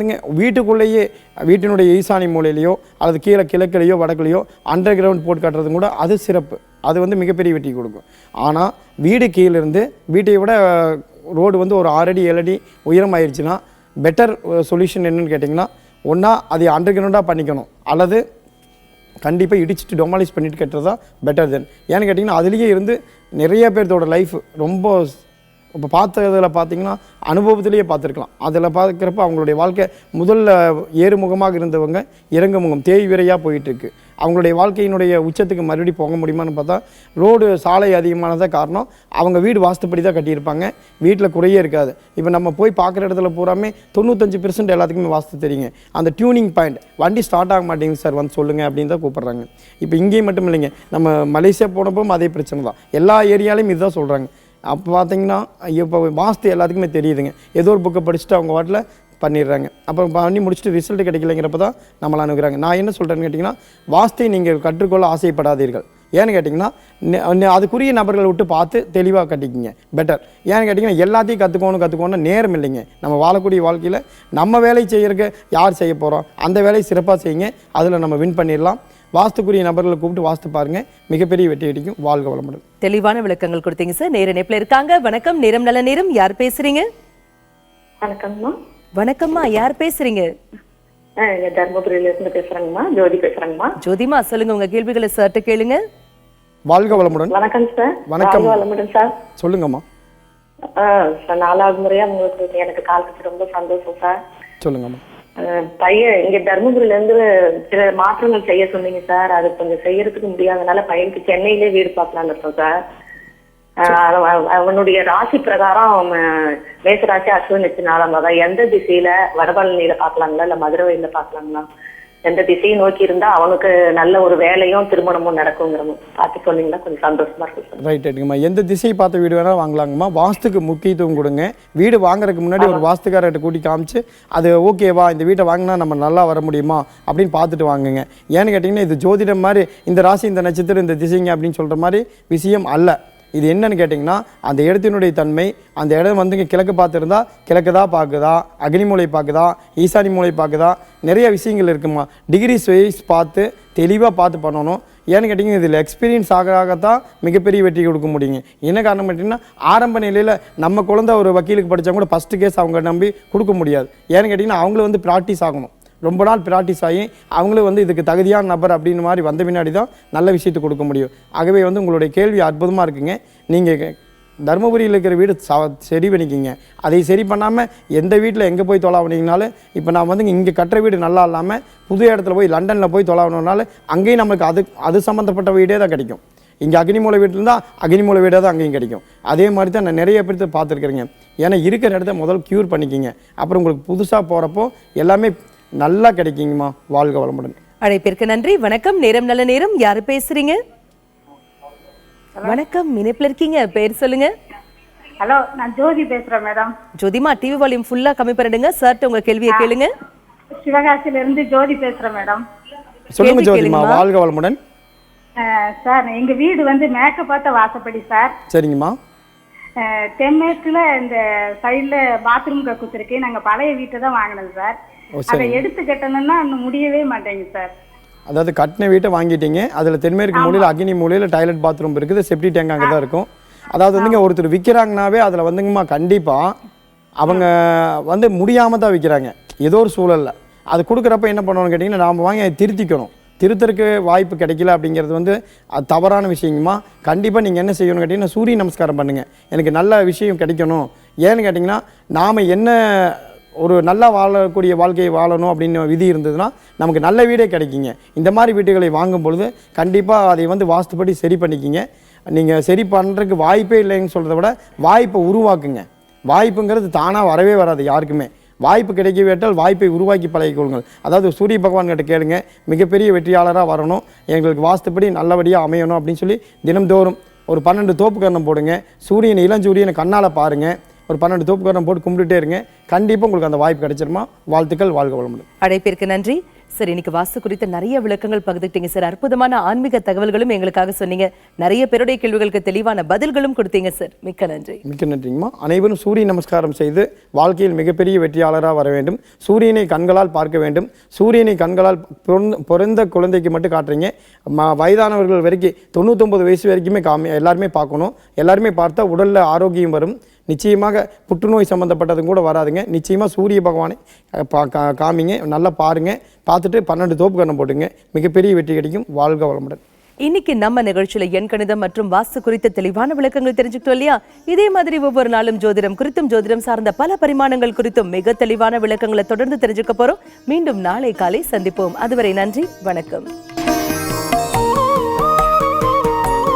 வீட்டுக்குள்ளேயே வீட்டினுடைய ஈசானி மூலையிலையோ அல்லது கீழே கிழக்கிலையோ வடக்குலையோ அண்டர் கிரவுண்ட் போட்டு கட்டுறது கூட அது சிறப்பு. அது மிகப்பெரிய வெற்றி கொடுக்கும். ஆனால் வீடு கீழிருந்து வீட்டை விட ரோடு ஒரு 6 அடி 7 அடி உயரம் ஆயிடுச்சுன்னா பெட்டர் சொல்யூஷன் என்னன்னு கேட்டிங்கன்னா, ஒன்றா அதை அண்டர் கிரவுண்டாக பண்ணிக்கணும், அல்லது கண்டிப்பாக இடிச்சுட்டு டொமாலிஷ் பண்ணிட்டு கட்டுறது தான் பெட்டர் தென். ஏன்னு கேட்டிங்கன்னா, அதுலேயே நிறைய பேர்த்தோட லைஃப் ரொம்ப இப்போ பார்த்ததில் பார்த்தீங்கன்னா அனுபவத்திலேயே பார்த்துருக்கலாம். அதில் பார்க்குறப்ப அவங்களுடைய வாழ்க்கை முதல்ல ஏறுமுகமாக இருந்தவங்க இறங்குமுகம் தேய்விரையாக போயிட்டுருக்கு. அவங்களுடைய வாழ்க்கையினுடைய உச்சத்துக்கு மறுபடியும் போக முடியுமான்னு பார்த்தா ரோடு சாலை அதிகமானதாக காரணம். அவங்க வீடு வாஸ்துப்படி தான் கட்டியிருப்பாங்க. வீட்டில் குறையே இருக்காது. இப்போ நம்ம போய் பார்க்குற இடத்துல பூராமே 95% எல்லாத்துக்குமே வாஸ்து தெரியுங்க. அந்த டியூனிங் பாயிண்ட் வண்டி ஸ்டார்ட் ஆக மாட்டேங்குது சார், சொல்லுங்கள் அப்படின்னு தான் கூப்பிட்றாங்க. இப்போ இங்கேயும் மட்டும் இல்லைங்க, நம்ம மலேசியா போனப்போ அதே பிரச்சனை தான். எல்லா ஏரியாலையும் இதுதான் சொல்கிறாங்க. அப்போ பார்த்தீங்கன்னா இப்போ வாஸ்து எல்லாத்துக்குமே தெரியுதுங்க. ஏதோ ஒரு புக்கை படிச்சுட்டு அவங்க வாட்டில் பண்ணிடுறாங்க. அப்புறம் பண்ணி முடிச்சுட்டு ரிசல்ட் கிடைக்கலைங்கிறப்ப தான் நம்மளை அனுப்புகிறாங்க. நான் என்ன சொல்கிறேன்னு கேட்டிங்கன்னா, வாஸ்தை நீங்கள் கற்றுக்கொள்ள ஆசைப்படாதீர்கள். ஏன்னு கேட்டிங்கன்னா, அதுக்குரிய நபர்களை விட்டு பார்த்து தெளிவாக கட்டிக்கிங்க பெட்டர். ஏன்னு கேட்டிங்கன்னா, எல்லாத்தையும் கற்றுக்கணும் நேரம் இல்லைங்க. நம்ம வாழக்கூடிய வாழ்க்கையில் நம்ம வேலை செய்யறதுக்கு யார் செய்ய போகிறோம், அந்த வேலையை சிறப்பாக செய்யுங்க. அதில் நம்ம வின் பண்ணிடலாம். வாஸ்துக்குரிய நபர்களை கூப்பிட்டு வாஸ்து பாருங்க, மிகப்பெரிய வெற்றி கிடைக்கும். வாழ்க வளமுடன். தெளிவான விளக்கங்கள் கொடுத்தீங்க சார். நேர இணைப்புல இருக்காங்க. வணக்கம், நேரம் நல்ல நேரம். யார் பேசுறீங்க? வணக்கம்மா. வணக்கம்மா, யார் பேசுறீங்க? தர்மபுரியில இருந்து பேசுறேங்கம்மா, ஜோதி பேசுறேங்கம்மா. ஜோதிமா, சொல்லுங்க உங்க கேள்விகளை சார்ட்ட கேளுங்க. வாழ்க வளமுடன். வணக்கம் சார். வணக்கம். வளமுடன் சார். சொல்லுங்கம்மா. 4வது முறையா உங்களுக்கு எனக்கு கால் பண்ணி ரொம்ப சந்தோஷம் சார். சொல்லுங்கம்மா. பையன் இங்க தர்மபுரியில இருந்து சில மாற்றங்கள் செய்ய சொன்னீங்க சார். அது கொஞ்சம் செய்யறதுக்கு முடியாதனால பையனுக்கு சென்னையிலே வீடு பார்க்கலாம்னு இருக்கோம் சார். அவனுடைய ராசி பிரகாரம் மேசராசி அஸ்வினி 4ஆம் பாதம். எந்த திசையில வடபழனியில பாக்கலாங்களா இல்ல மதுரையில பாக்கலாங்களா? எந்த திசையை நோக்கி இருந்தா அவனுக்கு நல்ல ஒரு வேலையும் திருமணமும் நடக்குங்கிற பார்த்து சொன்னீங்கன்னா கொஞ்சம் சந்தோஷமா இருக்கும். ரைட் ரைட்டுங்கம்மா. எந்த திசையை பார்த்த வீடு வேணாலும் வாங்கலாங்கம்மா. வாஸ்துக்கு முக்கியத்துவம் கொடுங்க. வீடு வாங்குறதுக்கு முன்னாடி ஒரு வாஸ்துக்காரர்கிட்ட கூட்டி காமிச்சு அது ஓகேவா, இந்த வீட்டை வாங்கினா நம்ம நல்லா வர முடியுமா அப்படின்னு பார்த்துட்டு வாங்குங்க. ஏன்னு கேட்டிங்கன்னா, இது ஜோதிடம் மாதிரி இந்த ராசி இந்த நட்சத்திரம் இந்த திசைங்க அப்படின்னு சொல்கிற மாதிரி விஷயம் அல்ல. இது என்னன்னு கேட்டிங்கன்னா, அந்த இடத்தினுடைய தன்மை, அந்த இடம் வந்து இங்கே கிழக்கு பார்த்துருந்தா கிழக்கு தான் பார்க்குதா, அக்னி மூலை பார்க்குதா, ஈசானி மூலை பார்க்குதா, நிறைய விஷயங்கள் இருக்குமா. டிகிரிஸ் வைஸ் பார்த்து தெளிவாக பார்த்து பண்ணணும். ஏன்னு கேட்டிங்கன்னா, இதில் எக்ஸ்பீரியன்ஸ் ஆகத்தான் மிகப்பெரிய வெற்றி கொடுக்க முடியுங்க. என்ன காரணம் கேட்டிங்கன்னா, ஆரம்ப நிலையில் நம்ம குழந்தை ஒரு வக்கீலுக்கு படித்தா கூட ஃபஸ்ட்டு கேஸ் அவங்க நம்பி கொடுக்க முடியாது. ஏன்னு கேட்டிங்கன்னா, அவங்களும் வந்து ப்ராக்டிஸ் ஆகணும். ரொம்ப நாள் ப்ராக்டிஸ் ஆகி அவங்களும் வந்து இதுக்கு தகுதியான நபர் அப்படின்னு மாதிரி வந்த பின்னாடி தான் நல்ல விஷயத்தை கொடுக்க முடியும். ஆகவே வந்து உங்களுடைய கேள்வி அற்புதமாக இருக்குங்க. நீங்கள் தருமபுரியில் இருக்கிற வீடு சரி பண்ணிக்கிங்க. அதை சரி பண்ணாமல் எந்த வீட்டில் எங்கே போய் தொலாவினீங்கனாலும், இப்போ நான் வந்து இங்கே கட்டுற வீடு நல்லா இல்லாமல் புது இடத்துல போய் லண்டனில் போய் தொலாவினாலும் அங்கேயும் நம்மளுக்கு அது சம்மந்தப்பட்ட வீடே தான் கிடைக்கும். இங்கே அக்னிமூலை வீட்டில் இருந்தால் அக்னிமூலை வீடாக தான் அங்கேயும் கிடைக்கும். அதே மாதிரி தான் நான் நிறைய பேர்த்து பார்த்துருக்குறேங்க. ஏன்னா இருக்கிற இடத்த முதல் க்யூர் பண்ணிக்கிங்க. அப்புறம் உங்களுக்கு புதுசாக போகிறப்போ எல்லாமே நல்லா கிடைக்குங்கம்மா. வாழ்க வளமுடன். அழைப்பிற்கு நன்றி. வணக்கம், நேரம் நல்ல நேரம். யாரு பேசுறீங்க? வணக்கம், இணைப்புல இருக்கீங்க. பேர் சொல்லுங்க. ஹலோ, நான் ஜோதி பேசுறேன் மேடம். ஜோதிமா, டிவி வால்யூம் ஃபுல்லா கம்மி பண்ணிடுங்க. சார்ட்ட உங்க கேள்வியை கேளுங்க. சிவகாசியில இருந்து ஜோதி பேசுறேன் மேடம். சொல்லுங்க ஜோதிமா. வாழ்க வளமுடன். சார், எங்க வீடு வந்து மேற்கு பார்த்த வாசப்படி சார். சரிங்கம்மா. தென்மேற்குல இந்த சைட்ல பாத்ரூம் கக்கூஸ் இருக்கு. நாங்க பழைய வீட்டை தான் வாங்கினது சார். அதை எடுத்து கட்டணும்னா இன்னும் முடியவே மாட்டேங்குது சார். அதாவது கட்டின வீட்டை வாங்கிட்டீங்க, அதில் தென்மேற்கு மூலையில் அக்னி மூலையில் டாய்லெட் பாத்ரூம் இருக்குது, செப்டி டேங்க் அங்கே தான் இருக்கும். அதாவது வந்துங்க ஒருத்தர் விற்கிறாங்கனாவே அதில் வந்துங்கம்மா கண்டிப்பாக அவங்க வந்து முடியாமல் தான் விற்கிறாங்க ஏதோ ஒரு சூழலில். அது கொடுக்குறப்ப என்ன பண்ணணும்னு கேட்டிங்கன்னா, நாம் வாங்கி அதை திருத்திக்கணும். திருத்தருக்கு வாய்ப்பு கிடைக்கல அப்படிங்கிறது வந்து அது தவறான விஷயங்கம்மா. கண்டிப்பாக நீங்கள் என்ன செய்யணும்னு கேட்டிங்கன்னா, சூரிய நமஸ்காரம் பண்ணுங்கள். எனக்கு நல்ல விஷயம் கிடைக்கணும். ஏன்னு கேட்டிங்கன்னா, நாம் என்ன ஒரு நல்லா வாழக்கூடிய வாழ்க்கையை வாழணும் அப்படின்னு விதி இருந்ததுன்னா நமக்கு நல்ல வீடே கிடைக்குங்க. இந்த மாதிரி வீடுகளை வாங்கும் பொழுது கண்டிப்பாக அதை வந்து வாஸ்துப்படி சரி பண்ணிக்கிங்க. நீங்கள் சரி பண்ணுறதுக்கு வாய்ப்பே இல்லைன்னு சொல்கிறத விட வாய்ப்பை உருவாக்குங்க. வாய்ப்புங்கிறது தானாக வரவே வராது யாருக்குமே. வாய்ப்பு கிடைக்க விட்டால் வாய்ப்பை உருவாக்கி பழகிக்கொள்ளுங்கள். அதாவது சூரிய பகவான்கிட்ட கேளுங்க, மிகப்பெரிய வெற்றியாளராக வரணும், எங்களுக்கு வாஸ்துப்படி நல்லபடியாக அமையணும் அப்படின்னு சொல்லி தினம்தோறும் ஒரு 12 தோப்புக்கரணம் போடுங்க. சூரியன் இளஞ்சூரியனை கண்ணால் பாருங்கள். ஒரு 12 தோப்புக்கரணம் போட்டு கும்பிட்டுட்டே இருங்க. கண்டிப்பாக உங்களுக்கு அந்த வாய்ப்பு கிடைச்சிருமா. வாழ்த்துக்கள். வாழ்க வளமுடன். அழைப்பிற்கு நன்றி. சார், இன்னைக்கு வாஸ்து குறித்த நிறைய விளக்கங்கள் பகிர்ந்துட்டீங்க சார். அற்புதமான ஆன்மீக தகவல்களும் எங்களுக்காக சொன்னீங்க. நிறைய பேருடைய கேள்விகளுக்கு தெளிவான பதில்களும் கொடுத்தீங்க சார். மிக்க நன்றி. மிக்க நன்றிங்கம்மா. அனைவரும் சூரிய நமஸ்காரம் செய்து வாழ்க்கையில் மிகப்பெரிய வெற்றியாளராக வர வேண்டும். சூரியனை கண்களால் பார்க்க வேண்டும். சூரியனை கண்களால் பிறந்த குழந்தைக்கு மட்டும் காட்டுறீங்க. வயதானவர்கள் வரைக்கும் 99 வயசு வரைக்குமே எல்லாருமே பார்க்கணும். எல்லாருமே பார்த்தா உடலில் ஆரோக்கியம் வரும். நிச்சயமாக புற்றுநோய் சம்மந்தப்பட்டதும் கூட வராதுங்க. நிச்சயமாக சூரிய பகவானை காமிங்க, நல்லா பாருங்கள். பார்த்துட்டு 12 தோப்புக்கரணம் போட்டுங்க. மிகப்பெரிய வெற்றி கிடைக்கும். வாழ்க வளமுடன். இன்னைக்கு நம்ம நிகழ்ச்சியில எண் கணிதம் மற்றும் வாஸ்து குறித்த தெளிவான விளக்கங்கள் தெரிஞ்சுக்கிட்டோம் இல்லையா? இதே மாதிரி ஒவ்வொரு நாளும் ஜோதிடம் குறித்தும் ஜோதிடம் சார்ந்த பல பரிமாணங்கள் குறித்தும் மிக தெளிவான விளக்கங்களை தொடர்ந்து தெரிஞ்சுக்க போறோம். மீண்டும் நாளை காலை சந்திப்போம். அதுவரை நன்றி, வணக்கம்.